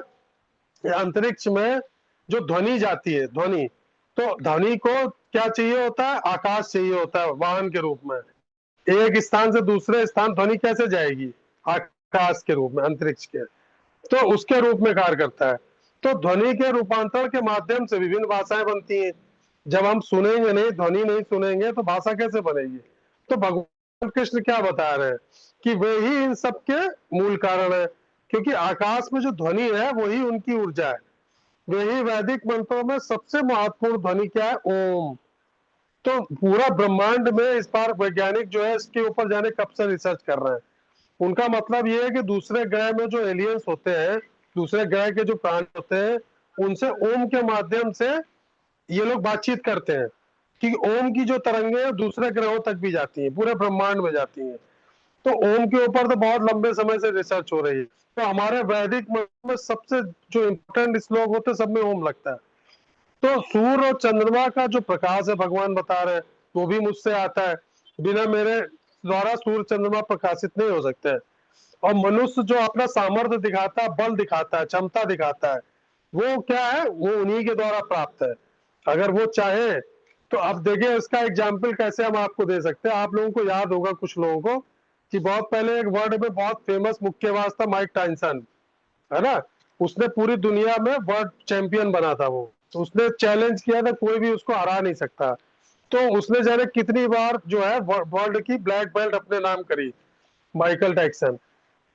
अंतरिक्ष में जो ध्वनि जाती है, ध्वनि, तो ध्वनि को क्या चाहिए होता है? आकाश चाहिए होता है वाहन के रूप में। एक स्थान से दूसरे स्थान ध्वनि कैसे जाएगी? आकाश के रूप में, अंतरिक्ष के, तो उसके रूप में कार्य करता है। तो ध्वनि के रूपांतरण के माध्यम से विभिन्न भाषाएं बनती हैं। जब हम सुनेंगे नहीं, ध्वनि नहीं सुनेंगे तो भाषा कैसे बनेगी? तो भगवान कृष्ण क्या बता रहे हैं कि वे ही इन सब के मूल कारण है, क्योंकि आकाश में जो ध्वनि है वही उनकी ऊर्जा है। वही वैदिक मंत्रों में सबसे महत्वपूर्ण ध्वनि क्या है? ओम। तो पूरा ब्रह्मांड में इस बार वैज्ञानिक जो है इसके ऊपर जाने कब से रिसर्च कर रहे हैं। उनका मतलब ये है कि दूसरे ग्रह में जो एलियंस होते हैं, दूसरे ग्रह के जो प्राणी होते हैं, उनसे ओम के माध्यम से ये लोग बातचीत करते हैं कि ओम की जो तरंगे दूसरे ग्रहों तक भी जाती हैं, पूरे ब्रह्मांड में जाती हैं। तो ओम के ऊपर तो बहुत लंबे समय से रिसर्च हो रही है। तो हमारे वैदिक में सबसे जो इम्पोर्टेंट श्लोक होते हैं सब में ओम लगता है। तो सूर्य और चंद्रमा का जो प्रकाश है भगवान बता रहे हैं वो भी मुझसे आता है, बिना मेरे द्वारा सूर्य चंद्रमा प्रकाशित नहीं हो सकते हैं। और मनुष्य जो अपना सामर्थ्य दिखाता है, बल दिखाता है, क्षमता दिखाता है, वो क्या है, वो उन्हीं के द्वारा प्राप्त है। अगर वो चाहे तो अब देखिए इसका एग्जाम्पल कैसे हम आपको दे सकते हैं। आप लोगों को याद होगा कुछ लोगों को कि बहुत पहले एक वर्ल्ड में बहुत फेमस मुक्केबाज था माइक टाइसन, है ना। उसने पूरी दुनिया में वर्ल्ड चैंपियन बना था वो, तो उसने चैलेंज किया था, कोई भी उसको हरा नहीं सकता। तो उसने जाने कितनी बार जो है वर्ल्ड की ब्लैक बेल्ट अपने नाम करी, माइकल टैक्सन।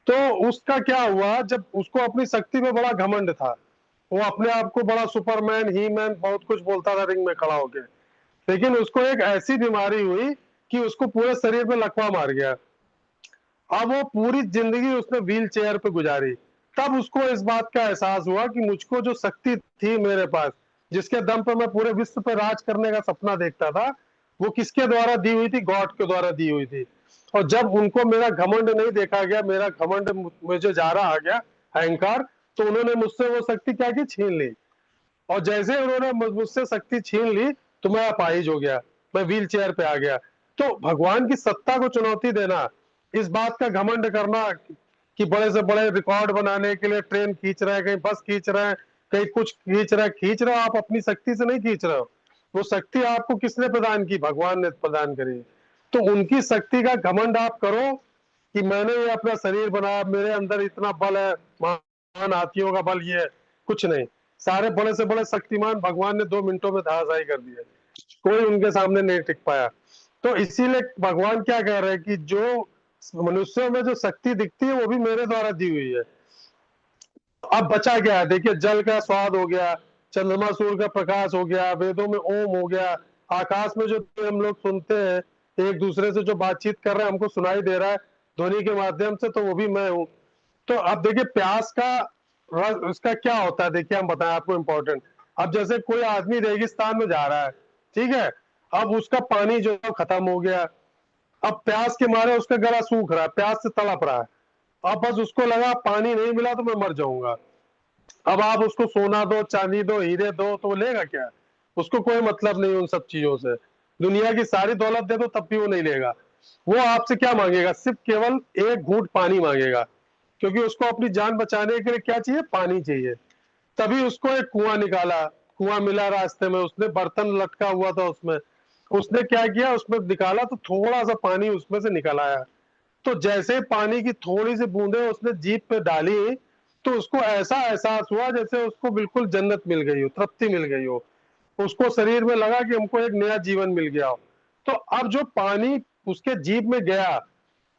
तो उसका क्या हुआ, जब उसको अपनी शक्ति में बड़ा घमंड था, वो अपने आप को बड़ा सुपरमैन, ही मैन बहुत कुछ बोलता था रिंग में खड़ा होके। लेकिन उसको एक ऐसी बीमारी हुई कि उसको पूरे शरीर में लकवा मार गया। अब वो पूरी जिंदगी उसने व्हील चेयर पे गुजारी। तब उसको इस बात का एहसास हुआ कि मुझको जो शक्ति थी मेरे पास, जिसके दम पर मैं पूरे विश्व पे राज करने का सपना देखता था, वो किसके द्वारा दी हुई थी, गॉड के द्वारा दी हुई थी। और जब उनको मेरा घमंड नहीं देखा गया, मेरा घमंड मुझे जा रहा आ गया, अहंकार, तो उन्होंने मुझसे वो शक्ति क्या की, छीन ली। और जैसे उन्होंने मुझसे शक्ति छीन ली तो मैं अपाहिज हो गया, मैं व्हील चेयर पे आ गया। तो भगवान की सत्ता को चुनौती देना, इस बात का घमंड करना कि बड़े से बड़े रिकॉर्ड बनाने के लिए ट्रेन खींच रहे हैं, कहीं बस खींच रहे हैं, कहीं कुछ खींच रहे हो, आप अपनी शक्ति से नहीं खींच रहे हो। वो शक्ति आपको किसने प्रदान की, भगवान ने प्रदान करी। तो उनकी शक्ति का घमंड आप करो कि मैंने ये अपना शरीर बनाया, मेरे अंदर इतना बल है, महान हाथियों का बल ये है, कुछ नहीं। सारे बड़े से बड़े शक्तिमान भगवान ने 2 मिनटों में धाराशायी कर दिए, कोई उनके सामने नहीं टिक पाया। तो इसीलिए भगवान क्या कह रहे हैं कि जो मनुष्यों में जो शक्ति दिखती है वो भी मेरे द्वारा दी हुई है। अब बचा क्या है, देखिए जल का स्वाद हो गया, चंद्रमा सूर्य का प्रकाश हो गया, वेदों में ओम हो गया, आकाश में जो हम लोग सुनते हैं एक दूसरे से जो बातचीत कर रहे हैं हमको सुनाई दे रहा है ध्वनि के माध्यम से, तो वो भी मैं हूँ। तो अब देखिए प्यास का रस उसका क्या होता है, देखिए हम बताएं आपको इम्पोर्टेंट। अब जैसे कोई आदमी रेगिस्तान में जा रहा है, ठीक है, अब उसका पानी जो खत्म हो गया, अब प्यास के मारे उसका गला सूख रहा है, प्यास से तड़प रहा है। अब बस उसको लगा पानी नहीं मिला तो मैं मर जाऊंगा। अब आप उसको सोना दो, चांदी दो, हीरे दो, तो वो लेगा क्या, उसको कोई मतलब नहीं उन सब चीजों से। दुनिया की सारी दौलत दे दो तब भी वो नहीं लेगा। वो आपसे क्या मांगेगा, सिर्फ केवल एक घूंट पानी मांगेगा, क्योंकि उसको अपनी जान बचाने के लिए क्या चाहिए, पानी चाहिए। तभी उसको एक कुआं निकाला, कुआं मिला रास्ते में, उसने बर्तन लटका हुआ था उसमें, उसने क्या किया, उसमें निकाला तो थोड़ा सा पानी उसमें से निकल आया। तो जैसे पानी की थोड़ी सी बूंदे उसने जीभ पे डाली, तो उसको ऐसा एहसास हुआ जैसे उसको बिल्कुल जन्नत मिल गई हो, तृप्ति मिल गई हो। उसको शरीर में लगा कि हमको एक नया जीवन मिल गया हो। तो अब जो पानी उसके जीभ में गया,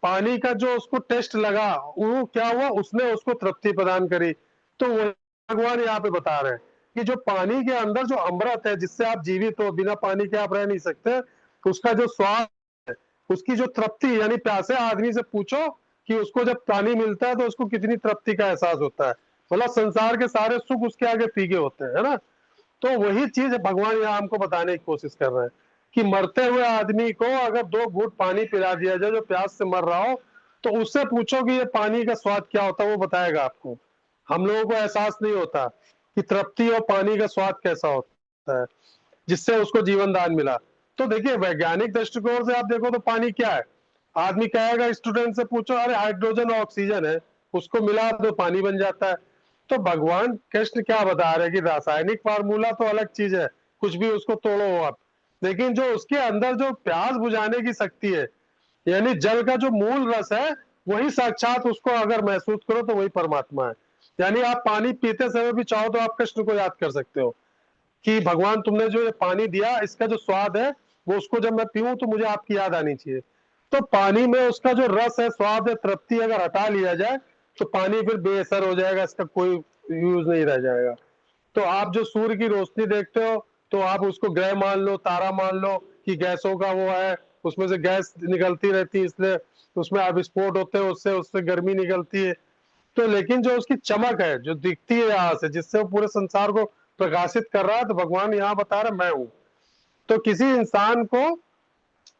पानी का जो उसको टेस्ट लगा, वो क्या हुआ, उसने उसको तृप्ति प्रदान करी। तो वो भगवान यहाँ पे बता रहे हैं कि जो पानी के अंदर जो अमृत है, जिससे आप जीवित हो, बिना पानी के आप रह नहीं सकते, उसका जो स्वाद, उसकी जो तृप्ति, यानी प्यासे आदमी से पूछो कि उसको जब पानी मिलता है तो उसको कितनी तृप्ति का एहसास होता है। मतलब संसार के सारे सुख उसके आगे फीके होते हैं, है ना। तो वही चीज भगवान यहाँ हमको बताने की कोशिश कर रहे हैं कि मरते हुए आदमी को अगर 2 घूंट पानी पिला दिया जाए जो प्यास से मर रहा हो, तो उससे पूछो कि ये पानी का स्वाद क्या होता है, वो बताएगा आपको। हम लोगों को एहसास नहीं होता कि तृप्ति और पानी का स्वाद कैसा होता है, जिससे उसको जीवन दान मिला। तो देखिए वैज्ञानिक दृष्टिकोण से आप देखो तो पानी क्या है, आदमी कहेगा, स्टूडेंट से पूछो, अरे हाइड्रोजन और ऑक्सीजन है, उसको मिला दो पानी बन जाता है। तो भगवान कृष्ण क्या बता रहे हैं कि रासायनिक फार्मूला तो अलग चीज है, कुछ भी उसको तोड़ो आप, लेकिन जो उसके अंदर जो प्यास बुझाने की शक्ति है, यानी जल का जो मूल रस है, वही साक्षात उसको अगर महसूस करो तो वही परमात्मा है। यानी आप पानी पीते समय भी चाहो तो आप कृष्ण को याद कर सकते हो कि भगवान तुमने जो ये पानी दिया, इसका जो स्वाद है, वो उसको जब मैं पीऊं तो मुझे आपकी याद आनी चाहिए। तो पानी में उसका जो रस है, स्वाद है, तृप्ति अगर हटा लिया जाए तो पानी फिर बेअसर हो जाएगा, इसका कोई यूज नहीं रह जाएगा। तो आप जो सूर्य की रोशनी देखते हो, तो आप उसको ग्रह मान लो, तारा मान लो कि गैसों का वो है, उसमें से गैस निकलती रहती है, इसलिए उसमें आप विस्फोट होते हैं, उससे उससे गर्मी निकलती है। तो लेकिन जो उसकी चमक है जो दिखती है यहाँ से, जिससे वो पूरे संसार को प्रकाशित कर रहा है, तो भगवान यहाँ बता रहे मैं हूँ। तो किसी इंसान को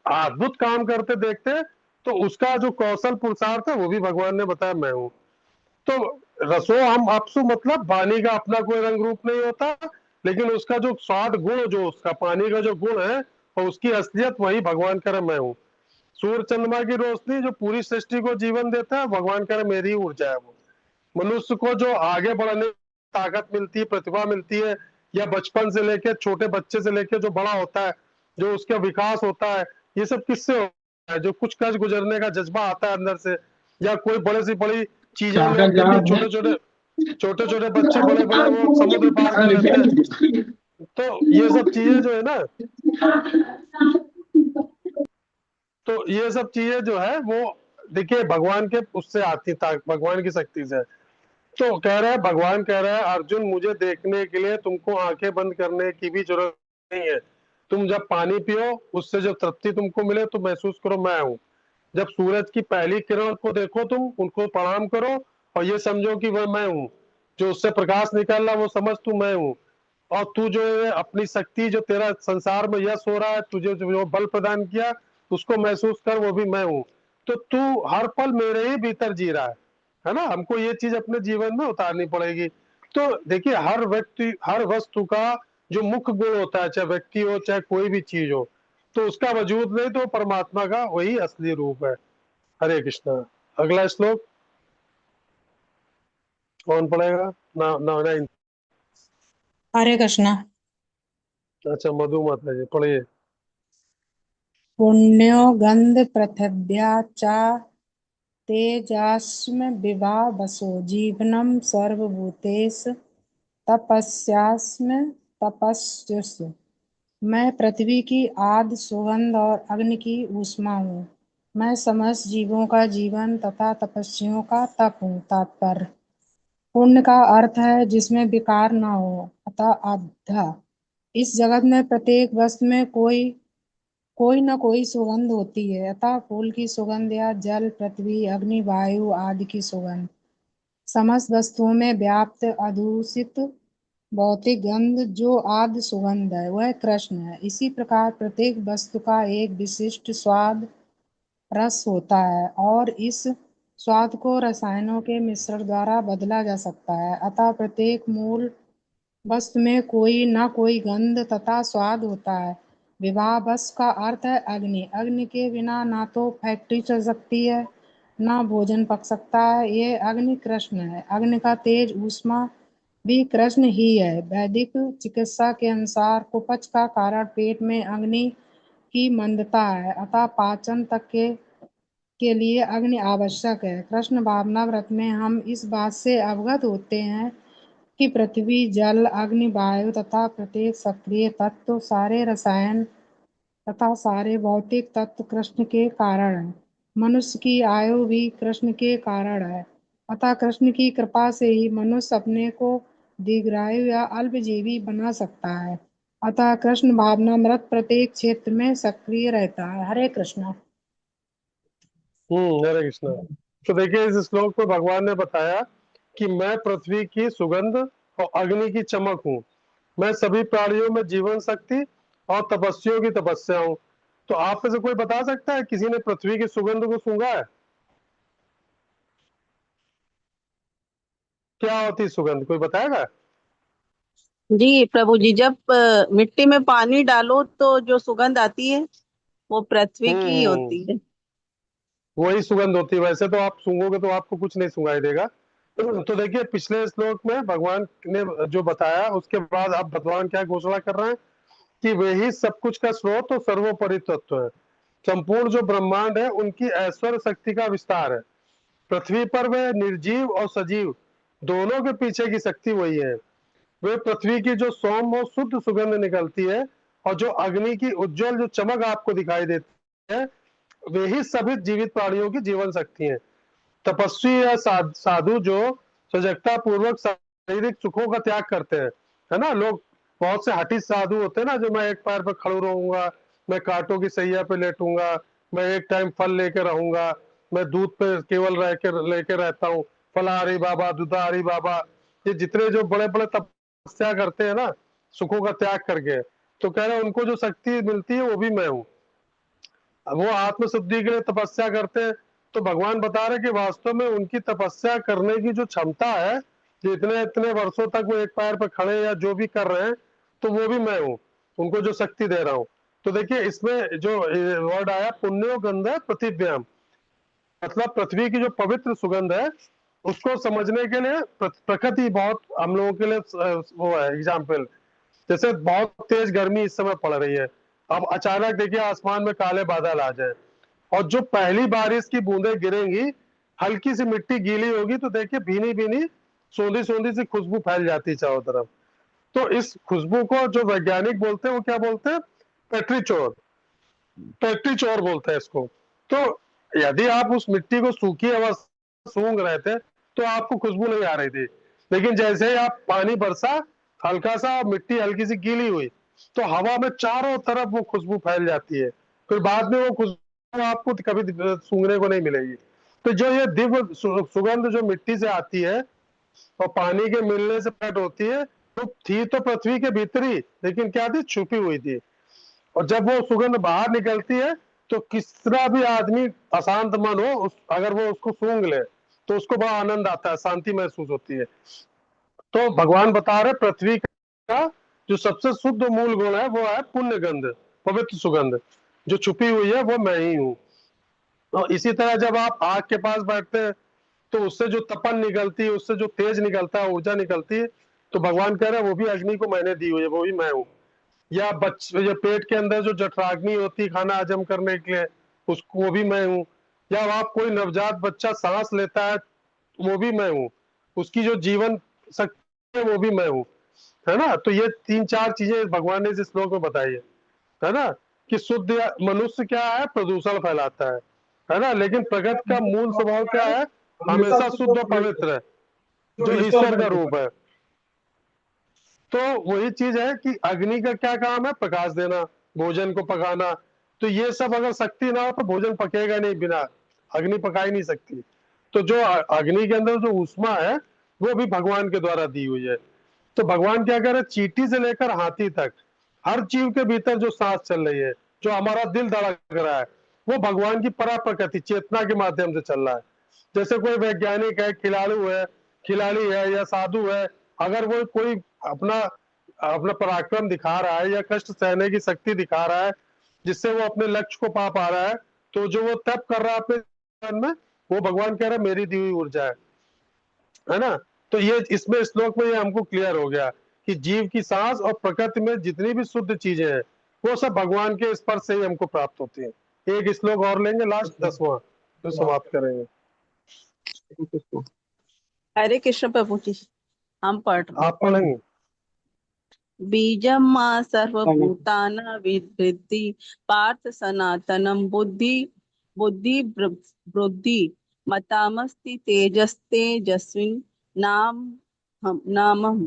अद्भुत काम करते देखते, तो उसका जो कौशल पुरुषार्थ है वो भी भगवान ने बताया मैं हूँ। तो रसो हम अपसु मतलब वाणी का अपना कोई रंग रूप नहीं होता, लेकिन उसका जो स्वाद गुण, जो उसका पानी का जो गुण है और उसकी असलियत, वही भगवान करे मैं हूँ। सूर्य चंद्रमा की रोशनी जो पूरी सृष्टि को जीवन देता है, भगवान करे मेरी ही ऊर्जा है वो। मनुष्य को जो आगे बढ़ने की ताकत मिलती है, प्रतिभा मिलती है, या बचपन से लेके, छोटे बच्चे से लेके जो बड़ा होता है, जो उसका विकास होता है, ये सब किससे होता है? जो कुछ कष्ट गुजरने का जज्बा आता है अंदर से, या कोई बड़े से बड़ी चीजें, लोग देखिए छोटे छोटे बच्चे बड़े बड़े वो समुद्र पार कर लेते हैं। तो ये सब चीजें जो है ना, तो ये सब चीजें जो है वो देखिए भगवान के उससे आती, भगवान की शक्ति से। तो कह रहा है, भगवान कह रहा है अर्जुन, मुझे देखने के लिए तुमको आंखें बंद करने की भी जरूरत नहीं है। तुम जब पानी पियो, उससे जब तृप्ति तुमको मिले तो महसूस करो मैं हूँ। जब सूरज की पहली किरण को देखो, तुम उनको प्रणाम करो और ये समझो कि वह मैं हूँ। जो उससे प्रकाश निकल रहा वो समझ तू मैं हूँ। और तू जो है अपनी शक्ति, जो तेरा संसार में यश हो रहा है, तुझे जो बल प्रदान किया, उसको महसूस कर, वो भी मैं हूँ। तो तू हर पल मेरे ही भीतर जी रहा है ना। हमको ये चीज अपने जीवन में उतारनी पड़ेगी। तो देखिए हर व्यक्ति, हर वस्तु का जो मुख्य गुण होता है, चाहे व्यक्ति हो चाहे कोई भी चीज हो, तो उसका वजूद नहीं तो परमात्मा का वही असली रूप है। हरे कृष्णा। अगला श्लोक कौन पढ़ेगा? ना ना ना। हरे कृष्णा। अच्छा, मधु माता जी पढ़िए। पुण्यो गंध पृथिव्या च तेजास्म विभावसो जीवनम सर्वभूतेष तपस्यास्म तपस्युषु। मैं पृथ्वी की आद सुगंध और अग्नि की ऊष्मा हूँ। मैं समस्त जीवों का जीवन तथा तपस्वियों का तप हूँ। तात्पर्य: पुण्य का अर्थ है जिसमें विकार न हो, अतः अध। इस जगत में प्रत्येक वस्तु में कोई कोई न कोई सुगंध होती है, अतः फूल की सुगंध या जल, पृथ्वी, अग्नि, वायु आदि की सुगंध। समस्त वस्तुओं में व्याप्त अधूषित भौतिक गंध जो आद्य सुगंध है, वह कृष्ण है। इसी प्रकार प्रत्येक वस्तु का एक विशिष्ट स्वाद रस होता है और इस स्वाद को रसायनों के मिश्रण द्वारा बदला जा सकता है। अतः प्रत्येक मूल वस्तु में कोई न कोई गंध तथा स्वाद होता है। विवाह बस का अर्थ है अग्नि। अग्नि के बिना ना तो फैक्ट्री चल सकती है, ना भोजन पक सकता है। ये अग्नि कृष्ण है। अग्नि का तेज ऊष्मा भी कृष्ण ही है। वैदिक चिकित्सा के अनुसार कुपच का कारण पेट में अग्नि की मंदता है, अतः पाचन तक के लिए अग्नि आवश्यक है। कृष्ण भावना व्रत में हम इस बात से अवगत होते हैं कि पृथ्वी, जल, अग्नि, वायु तथा प्रत्येक सक्रिय तत्व, सारे रसायन तथा सारे भौतिक तत्व कृष्ण के कारण हैं। मनुष्य की आयु भी कृष्ण के कारण है। अतः कृष्ण की कृपा से ही मनुष्य अपने को दीर्घायु या अल्पजीवी बना सकता है। अतः कृष्ण भावनामृत प्रत्येक क्षेत्र में सक्रिय रहता है। हरे कृष्णा। हरे कृष्णा। तो देखिए इस श्लोक में भगवान ने बताया कि मैं पृथ्वी की सुगंध और अग्नि की चमक हूँ। मैं सभी प्राणियों में जीवन शक्ति और तपस्वियों की तपस्या हूँ। तो आप में से कोई बता सकता है किसी ने पृथ्वी की सुगंध को सूंघा है? क्या होती है सुगंध, कोई बताएगा? जी प्रभु जी, जब मिट्टी में पानी डालो तो जो सुगंध आती है वो पृथ्वी की ही हम्म, होती है। वही सुगंध होती है। वैसे तो आप सूंघोगे तो आपको कुछ नहीं सुंगाई देगा। तो देखिए पिछले श्लोक में भगवान ने जो बताया, उसके बाद अब भगवान क्या घोषणा कर रहे हैं कि वे ही सब कुछ का स्रोत और सर्वोपरि तत्व है। संपूर्ण जो ब्रह्मांड है उनकी ऐश्वर्य शक्ति का विस्तार है। पृथ्वी पर वे निर्जीव और सजीव दोनों के पीछे की शक्ति वही है। वे पृथ्वी की जो सौम्य और शुद्ध सुगंध निकलती है और जो अग्नि की उज्जवल जो चमक आपको दिखाई देती है, वे ही सभी जीवित प्राणियों की जीवन शक्ति है। तपस्वी या साधु जो सजगता पूर्वक शारीरिक सुखों का त्याग करते हैं, है ना। लोग बहुत से हठी साधु होते हैं ना, जो मैं एक पैर पर खड़े रहूंगा, मैं कांटों की सैया पे लेटूंगा, मैं एक टाइम फल लेके रहूंगा, मैं दूध पे केवल रह के लेके रहता हूँ, फलाहारी बाबा, दुधारी बाबा। ये जितने जो बड़े बड़े तपस्या करते हैं ना, सुखों का त्याग करके, तो कह रहे हैं उनको जो शक्ति मिलती है वो भी मैं हूँ। वो आत्मशुद्धि के लिए तपस्या करते हैं। तो भगवान बता रहे कि वास्तव में उनकी तपस्या करने की जो क्षमता है, जो इतने इतने वर्षों तक वो एक पैर पर खड़े या जो भी कर रहे हैं, तो वो भी मैं हूँ, उनको जो शक्ति दे रहा हूँ। तो देखिए इसमें जो वर्ड आया पुण्यो गंध पृथिव्याम, मतलब पृथ्वी की जो पवित्र सुगंध है उसको समझने के लिए प्रकृति बहुत हम लोगों के लिए वो है एग्जाम्पल। जैसे बहुत तेज गर्मी इस समय पड़ रही है, अब अचानक देखिए आसमान में काले बादल आ जाए और जो पहली बारिश की बूंदें गिरेंगी, हल्की सी मिट्टी गीली होगी तो देखिए भीनी भीनी सोंधी सोंधी सी खुशबू फैल जाती है चारों तरफ। तो इस खुशबू को जो वैज्ञानिक बोलते हैं वो क्या बोलते हैं, पेट्रीचोर, पेट्रीचोर बोलते हैं इसको। तो यदि आप उस मिट्टी को सूखी अवस्था सूंघ रहे थे तो आपको खुशबू नहीं आ रही थी, लेकिन जैसे ही आप पानी बरसा हल्का सा मिट्टी हल्की सी गीली हुई तो हवा में चारों तरफ वो खुशबू फैल जाती है, फिर बाद में वो खुशबू आपको कभी सूंघने को नहीं मिलेगी। तो जो ये दिव्य सुगंध जो मिट्टी से आती है और पानी के मिलने से प्रकट होती है, तो थी तो पृथ्वी के भीतर ही, लेकिन क्या थी, छुपी हुई थी। और जब वो सुगंध बाहर निकलती है तो कितना भी आदमी अशांत मन हो अगर वो उसको सूंघ ले तो उसको बड़ा आनंद आता है, शांति महसूस होती है। तो भगवान बता रहे पृथ्वी का जो सबसे शुद्ध मूल गुण है वो है पुण्य गंध, पवित्र सुगंध, जो छुपी हुई है वो मैं ही हूँ। और इसी तरह जब आप आग के पास बैठते हैं तो उससे जो तपन निकलती है, उससे जो तेज निकलता है, ऊर्जा निकलती है, तो भगवान कह रहे हैं वो भी अग्नि को मैंने दी हुई है, वो भी मैं हूँ। या बच्चे जो पेट के अंदर जो जठराग्नि होती है खाना हजम करने के लिए, उसको वो भी मैं हूँ। या आप कोई नवजात बच्चा सांस लेता है वो भी मैं हूँ, उसकी जो जीवन शक्ति है वो भी मैं हूँ, है ना। तो ये तीन चार चीजें भगवान ने इस श्लोक में बताई है ना। कि शुद्ध मनुष्य क्या है, प्रदूषण फैलाता है ना, लेकिन प्रकृति का मूल स्वभाव क्या है, हमेशा शुद्ध और पवित्र है, जो ईश्वर का रूप है। तो वही चीज है कि अग्नि का क्या काम है, प्रकाश देना, भोजन को पकाना। तो ये सब अगर शक्ति ना हो तो भोजन पकेगा नहीं, बिना अग्नि पका ही नहीं सकती। तो जो अग्नि के अंदर जो ऊष्मा है वो भी भगवान के द्वारा दी हुई है। तो भगवान क्या कह रहे हैं, चींटी से लेकर हाथी तक हर जीव के भीतर जो सांस चल रही है, जो हमारा दिल धड़क रहा है, वो भगवान की परा प्रकृति चेतना के माध्यम से चल रहा है। जैसे कोई वैज्ञानिक है, खिलाड़ू है, खिलाड़ी है या साधु है, अगर वो कोई अपना अपना पराक्रम दिखा रहा है या कष्ट सहने की शक्ति दिखा रहा है जिससे वो अपने लक्ष्य को पा पा रहा है, तो जो वो तप कर रहा है अपने जीवन में, वो भगवान कह रहा है मेरी दी हुई ऊर्जा है ना। तो ये इसमें श्लोक में ये हमको क्लियर हो गया कि जीव की सांस और प्रकृति में जितनी भी शुद्ध चीजें हैं वो सब भगवान के स्पर्श से ही हमको प्राप्त होती है। एक श्लोक और लेंगे, लास्ट 10वां, तो समाप्त करेंगे। हरे कृष्ण प्रभु जी, हम पढ़ रहे हैं। आप पढ़ेंगे। बीजम मां सर्वभूताना विद्धि पार्थ सनातनम बुद्धि बुद्धि वृद्धि मतामस्ति तेजस्तेजस्विन नाम हम नामम।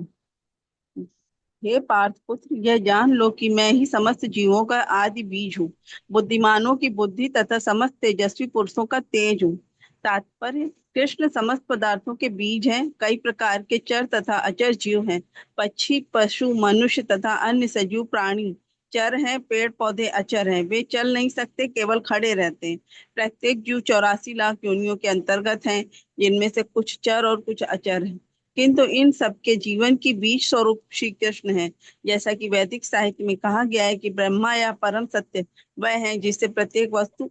हे पार्थ पुत्र, यह जान लो कि मैं ही समस्त जीवों का आदि बीज हूँ, बुद्धिमानों की बुद्धि तथा समस्त तेजस्वी पुरुषों का तेज हूँ। तात्पर्य, कृष्ण समस्त पदार्थों के बीज हैं। कई प्रकार के चर तथा अचर जीव हैं। पक्षी, पशु, मनुष्य तथा अन्य सजीव प्राणी चर हैं, पेड़ पौधे अचर हैं, वे चल नहीं सकते, केवल खड़े रहते हैं। प्रत्येक जीव 84 लाख योनियों के अंतर्गत हैं, जिनमें से कुछ चर और कुछ अचर हैं। किंतु इन सबके जीवन की बीज स्वरूप श्री कृष्ण है। जैसा कि वैदिक साहित्य में कहा गया है कि ब्रह्मा या परम सत्य वह है जिससे प्रत्येक वस्तु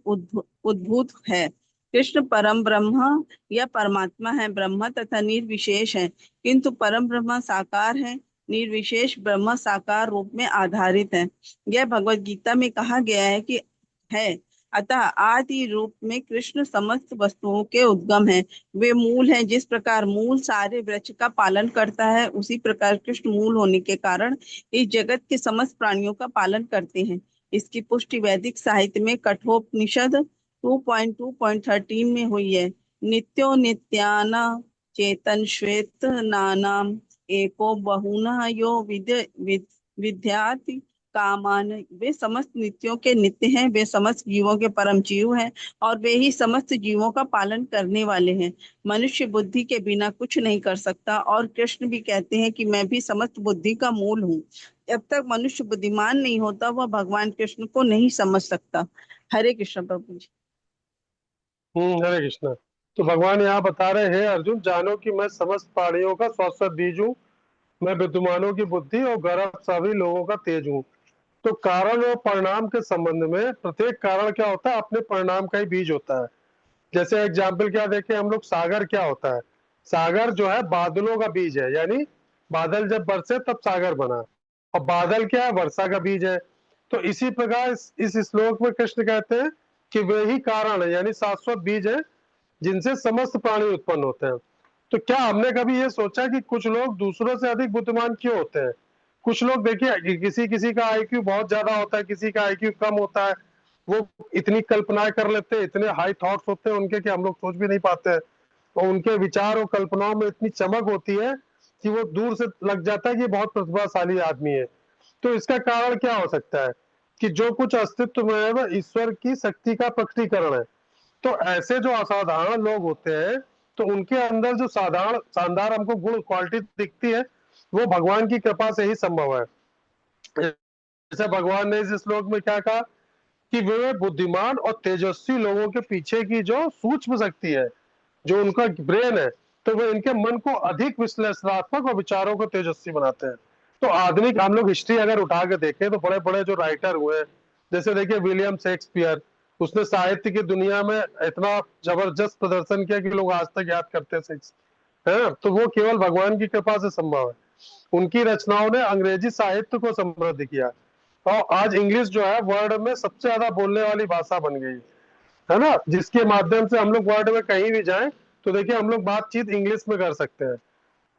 उद्भूत है। कृष्ण परम ब्रह्म या परमात्मा है, ब्रह्म तथा निर्विशेष है, किंतु परम ब्रह्म साकार है, निर्विशेष ब्रह्म साकार रूप में आधारित है। यह भगवत गीता में कहा गया है कि है। अतः आदि रूप में कृष्ण समस्त वस्तुओं के उद्गम है, वे मूल हैं। जिस प्रकार मूल सारे वृक्ष का पालन करता है, उसी प्रकार कृष्ण मूल होने के कारण इस जगत के समस्त प्राणियों का पालन करते हैं। इसकी पुष्टि वैदिक साहित्य में कठोपनिषद 2.2.13 में हुई है। नित्यो नित्याना चेतन श्वेत नानाम एको बहुना यो विद्याति कामान। वे समस्त नित्यों के नित्य हैं, वे समस्त जीवों के परम जीव हैं और वे ही समस्त जीवों का पालन करने वाले हैं। मनुष्य बुद्धि के बिना कुछ नहीं कर सकता और कृष्ण भी कहते हैं कि मैं भी समस्त बुद्धि का मूल हूँ। जब तक मनुष्य बुद्धिमान नहीं होता वह भगवान कृष्ण को नहीं समझ सकता। हरे कृष्ण प्रभु जी। हरे कृष्णा। तो भगवान यहाँ बता रहे हैं, अर्जुन जानो कि मैं समस्त प्राणियों का शाश्वत बीज हूँ मैं विद्वानों की बुद्धि और गर्भ सभी लोगों का तेज हूँ। तो कारण और परिणाम के संबंध में प्रत्येक कारण क्या होता है, अपने परिणाम का ही बीज होता है। जैसे एग्जाम्पल क्या देखें हम लोग, सागर क्या होता है, सागर जो है बादलों का बीज है, यानी बादल जब बरसे तब सागर बना, और बादल क्या है, वर्षा का बीज है। तो इसी प्रकार इस श्लोक में कृष्ण कहते हैं कि वे ही कारण है, यानी शाश्वत बीज है जिनसे समस्त प्राणी उत्पन्न होते हैं। तो क्या हमने कभी ये सोचा कि कुछ लोग दूसरों से अधिक बुद्धिमान क्यों होते हैं? कुछ लोग देखिए किसी किसी का आईक्यू बहुत ज्यादा होता है, किसी का आईक्यू कम होता है, वो इतनी कल्पनाएं कर लेते हैं, इतने हाई थॉट्स होते हैं उनके कि हम लोग सोच भी नहीं पाते हैं, और उनके विचार और कल्पनाओं में इतनी चमक होती है कि वो दूर से लग जाता है कि ये बहुत प्रतिभाशाली आदमी है। तो इसका कारण क्या हो सकता है कि जो कुछ अस्तित्व में है वह ईश्वर की शक्ति का प्रकटीकरण है। तो ऐसे जो असाधारण लोग होते हैं, तो उनके अंदर जो साधारण शानदार हमको गुण क्वालिटी दिखती है, वो भगवान की कृपा से ही संभव है। जैसे भगवान ने इस श्लोक में क्या कहा कि वे बुद्धिमान और तेजस्वी लोगों के पीछे की जो सूक्ष्म शक्ति है, जो उनका ब्रेन है, तो वो इनके मन को अधिक विश्लेषणात्मक और विचारों को तेजस्वी बनाते हैं। तो आधुनिक हम लोग हिस्ट्री अगर उठा के देखें तो बड़े बड़े जो राइटर हुए हैं, जैसे देखिए विलियम शेक्सपियर, उसने साहित्य की दुनिया में इतना जबरदस्त प्रदर्शन किया कि लोग आज तक याद करते हैं है ना। तो वो केवल भगवान की कृपा से संभव है। उनकी रचनाओं ने अंग्रेजी साहित्य को समृद्ध किया, और आज इंग्लिश जो है वर्ल्ड में सबसे ज्यादा बोलने वाली भाषा बन गई है ना, जिसके माध्यम से हम लोग वर्ल्ड में कहीं भी जाएं तो देखिए हम लोग बातचीत इंग्लिश में कर सकते हैं,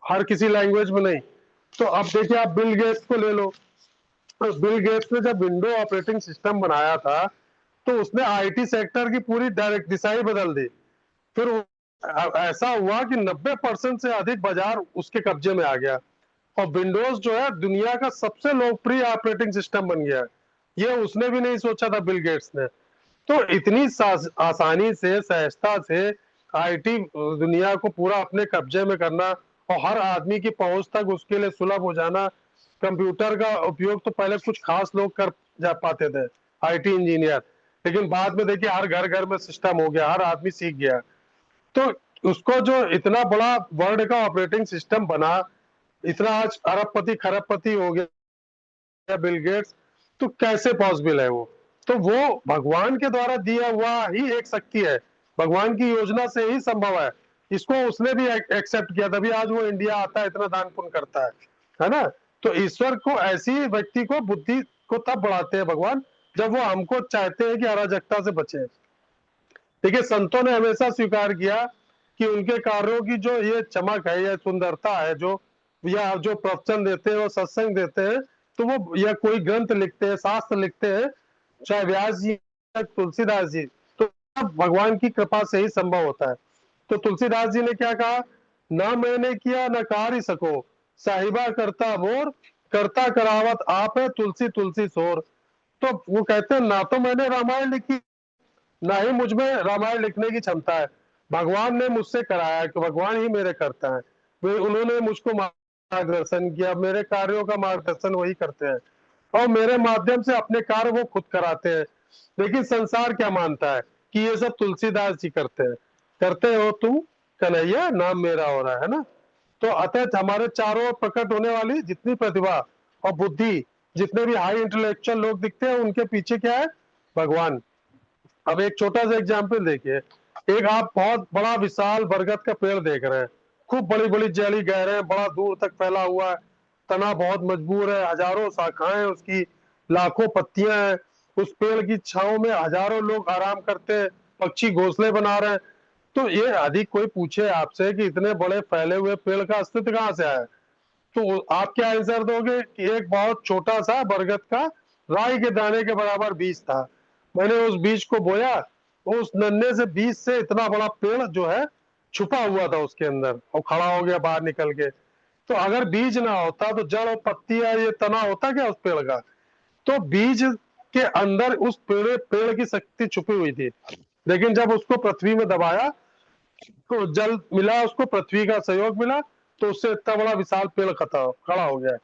हर किसी लैंग्वेज में नहीं। तो अब देखिए आप बिल गेट्स को ले लो, तो बिल गेट्स ने जब विंडो ऑपरेटिंग सिस्टम बनाया था तो उसने आईटी सेक्टर की पूरी डायरेक्ट दिशा ही बदल दी। फिर ऐसा हुआ कि 90% से अधिक बाजार उसके कब्जे में आ गया, और विंडोज जो है दुनिया का सबसे लोकप्रिय ऑपरेटिंग सिस्टम बन गया है। ये उसने भी नहीं सोचा था, बिल गेट्स ने। तो इतनी आसानी से, सहजता से आईटी दुनिया को पूरा अपने कब्जे में करना, और हर आदमी की पहुंच तक उसके लिए सुलभ हो जाना। कंप्यूटर का उपयोग तो पहले कुछ खास लोग कर जा पाते थे, आईटी इंजीनियर, लेकिन बाद में देखिए हर घर घर में सिस्टम हो गया, हर आदमी सीख गया। तो उसको जो इतना बड़ा वर्ल्ड का ऑपरेटिंग सिस्टम बना, इतना आज अरबपति खरबपति हो गया बिल गेट्स, तो कैसे पॉसिबल है वो? तो वो भगवान के द्वारा दिया हुआ ही एक शक्ति है, भगवान की योजना से ही संभव है। इसको उसने भी एक्सेप्ट किया, तभी आज वो इंडिया आता है, इतना दान पुण्य करता है ना। तो ईश्वर को, ऐसी व्यक्ति को, बुद्धि को तब बढ़ाते हैं भगवान जब वो हमको चाहते हैं कि अराजकता से बचे। देखिए संतों ने हमेशा स्वीकार किया कि उनके कार्यों की जो ये चमक है, ये सुंदरता है, जो या जो प्रवचन देते हैं, वो सत्संग देते हैं, तो वो या कोई ग्रंथ लिखते हैं, शास्त्र लिखते हैं, चाहे व्यास जी या तुलसीदास जी, तो सब भगवान की कृपा से ही संभव होता है। तो तुलसीदास जी ने क्या कहा, ना मैंने किया न कार ही सको, साहिबा करता मोर, करता करावत आप है, तुलसी तुलसी सोर। तो वो कहते हैं ना तो मैंने रामायण लिखी, ना ही मुझ में रामायण लिखने की क्षमता है, भगवान ने मुझसे कराया, कि भगवान ही मेरे करता है। वे उन्होंने मुझको मार्गदर्शन किया, मेरे कार्यों का मार्गदर्शन वही करते हैं, और मेरे माध्यम से अपने कार्य वो खुद कराते हैं। लेकिन संसार क्या मानता है कि ये सब तुलसीदास जी करते हैं। करते हो तुम कन्हैया, नाम मेरा हो रहा है ना। तो अतः हमारे चारों ओर प्रकट होने वाली जितनी प्रतिभा और बुद्धि, जितने भी हाई इंटेलेक्चुअल लोग दिखते हैं, उनके पीछे क्या है, भगवान। अब एक छोटा सा एग्जाम्पल देखिए, एक आप बहुत बड़ा विशाल बरगद का पेड़ देख रहे हैं, खूब बड़ी बड़ी जैली गहरे हैं, बड़ा दूर तक फैला हुआ है, तना बहुत मजबूत है, हजारों शाखाएं उसकी, लाखों पत्तियां हैं। उस पेड़ की छांव में हजारों लोग आराम करते हैं, पक्षी घोंसले बना रहे हैं। तो ये अधिक कोई पूछे आपसे कि इतने बड़े फैले हुए पेड़ का अस्तित्व कहाँ से आया, तो आप क्या आंसर दोगे कि एक बहुत छोटा सा बरगद का राई के दाने के बराबर बीज था, मैंने उस बीज को बोया, उस नन्हे से बीज से इतना बड़ा पेड़ जो है छुपा हुआ था उसके अंदर, और खड़ा हो गया बाहर निकल के। तो अगर बीज ना होता तो जड़ और पत्तियां, ये तना होता क्या उस पेड़ का? तो बीज के अंदर उस पेड़ पेड़ की शक्ति छुपी हुई थी, लेकिन जब उसको पृथ्वी में दबाया तो जल मिला, उसको पृथ्वी का सहयोग मिला, तो उससे इतना बड़ा विशाल पेड़ खड़ा हो गया है।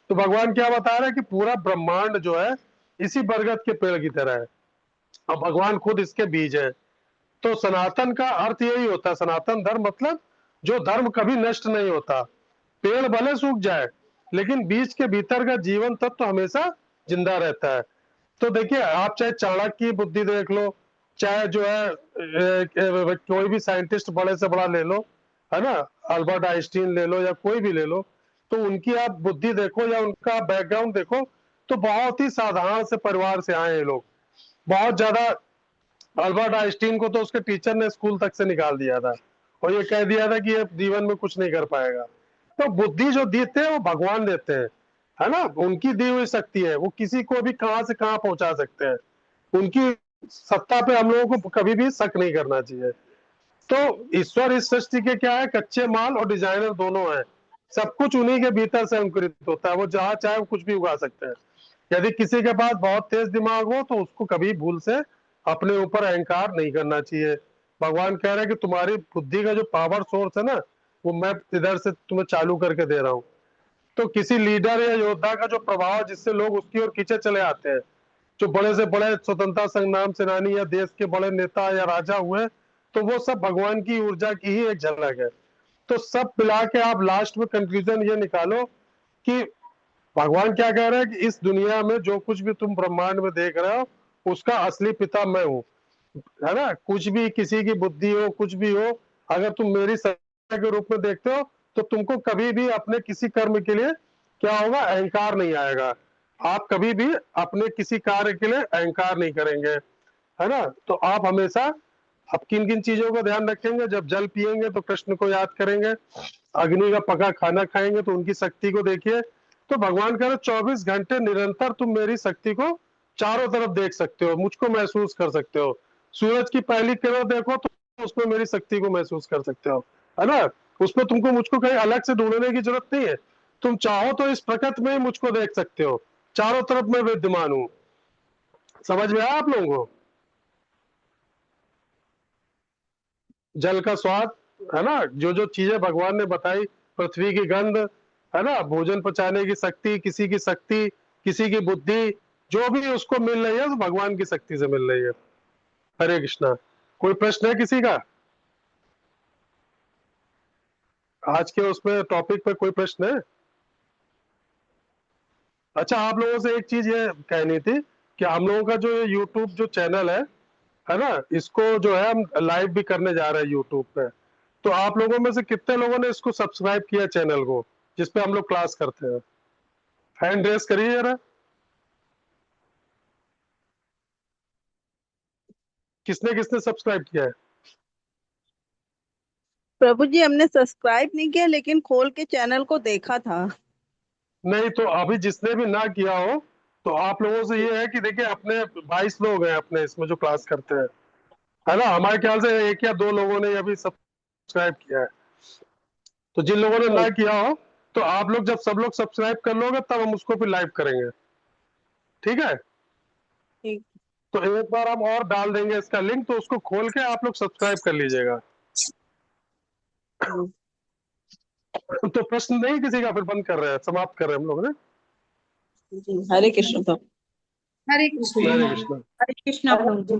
तो भगवान क्या बता रहे हैं कि पूरा ब्रह्मांड जो है इसी बरगद के पेड़ की तरह है, और भगवान खुद इसके बीज है। तो सनातन का अर्थ यही होता है, सनातन धर्म मतलब जो धर्म कभी नष्ट नहीं होता। पेड़ भले सूख जाए लेकिन बीज के भीतर का जीवन तत्व तो हमेशा जिंदा रहता है। तो देखिए, आप चाहे चाणक्य की बुद्धि देख लो, चाहे जो है कोई भी साइंटिस्ट बड़े से बड़ा ले लो, है ना, अल्बर्ट आइंस्टीन ले लो या कोई भी ले लो, तो उनकी आप बुद्धि देखो या उनका बैकग्राउंड देखो, तो बहुत ही साधारण से परिवार से आए हैं लोग। बहुत ज्यादा, अल्बर्ट आइंस्टीन को तो उसके टीचर ने स्कूल तक से निकाल दिया था और ये कह दिया था कि ये जीवन में कुछ नहीं कर पाएगा। तो बुद्धि जो देते हैं वो भगवान देते हैं, है ना, उनकी दी हुई शक्ति है, वो किसी को भी कहां से कहां पहुंचा सकते हैं। उनकी सत्ता पे हम लोगों को कभी भी शक नहीं करना चाहिए। तो ईश्वर इस सृष्टि के क्या है, कच्चे माल और डिजाइनर दोनों है। सब कुछ उन्हीं के भीतर से अंकुरित होता है, वो जहां चाहे वो कुछ भी उगा सकते हैं। यदि किसी के पास बहुत तेज दिमाग हो तो उसको कभी भूल से अपने ऊपर अहंकार नहीं करना चाहिए। भगवान कह रहे हैं कि तुम्हारी बुद्धि का जो पावर सोर्स है ना, वो मैं इधर से तुम्हें चालू करके दे रहा हूँ। तो किसी लीडर या योद्धा का जो प्रभाव जिससे लोग उसकी ओर खींचे चले आते हैं, जो बड़े से बड़े स्वतंत्रता संग्राम सेनानी या देश के बड़े नेता या राजा हुए, तो वो सब भगवान की ऊर्जा की ही एक झलक है। तो सब मिला के आप लास्ट में कंक्लूजन ये निकालो कि भगवान क्या कह रहे हैं कि इस दुनिया में जो कुछ भी तुम ब्रह्मांड में देख रहे हो, उसका असली पिता मैं हूँ, है ना। कुछ भी किसी की बुद्धि हो, कुछ भी हो, अगर तुम मेरी सत्ता के रूप में देखते हो तो तुमको कभी भी अपने किसी कर्म के लिए क्या होगा, अहंकार नहीं आएगा। आप कभी भी अपने किसी कार्य के लिए अहंकार नहीं करेंगे, है ना। तो आप हमेशा अब किन किन चीजों का ध्यान रखेंगे, जब जल पिएंगे तो कृष्ण को याद करेंगे, अग्नि का पका खाना खाएंगे तो उनकी शक्ति को देखिए। तो भगवान कह रहे 24 घंटे निरंतर तुम मेरी शक्ति को चारों तरफ देख सकते हो, मुझको महसूस कर सकते हो। सूरज की पहली किरण देखो तो उसमें मेरी शक्ति को महसूस कर सकते हो, है ना। उसमें तुमको मुझको कहीं अलग से ढूंढने की जरूरत नहीं है। तुम चाहो तो इस प्रकृति में ही मुझको देख सकते हो, चारों तरफ मैं विद्यमान हूँ। समझ में आया आप लोगों को? जल का स्वाद, है ना, जो जो चीजें भगवान ने बताई, पृथ्वी की गंध, है ना, भोजन पचाने की शक्ति, किसी की बुद्धि, जो भी उसको मिल रही है तो भगवान की शक्ति से मिल रही है। हरे कृष्णा। कोई प्रश्न है किसी का आज के उसमें टॉपिक पे? कोई प्रश्न है? अच्छा, आप लोगों से एक चीज ये कहनी थी कि हम लोगों का जो यूट्यूब जो चैनल है ना, इसको जो है हम लाइव भी करने जा रहे हैं यूट्यूब पे। तो आप लोगों में से कितने लोगों ने इसको सब्सक्राइब किया चैनल को, जिसपे हम लोग क्लास करते हैं? हैंड रेस करिए जरा, किसने किसने सब्सक्राइब किया है? प्रभु जी, हमने सब्सक्राइब नहीं किया लेकिन खोल के चैनल को देखा था। नहीं तो अभी जिसने भी ना किया हो, तो आप लोगों से ये है कि देखिए, अपने 22 लोग हैं अपने इसमें जो क्लास करते हैं, है ना। हमारे ख्याल से एक या दो लोगों ने अभी सब्सक्राइब किया है। तो जिन लोगों ने ना किया हो, तो आप लोग जब सब लोग सब्सक्राइब कर लोगे तब हम उसको फिर लाइव करेंगे, ठीक है। ठीक। तो एक बार हम और डाल देंगे इसका लिंक, तो उसको खोल के आप लोग सब्सक्राइब कर लीजिएगा। तो प्रश्न नहीं किसी का, फिर बंद कर रहे हैं, समाप्त कर रहे हैं हम लोग ने। जी, हरे कृष्ण। तो हरे कृष्ण। हरे कृष्ण। हरे कृष्णा प्रभु जी।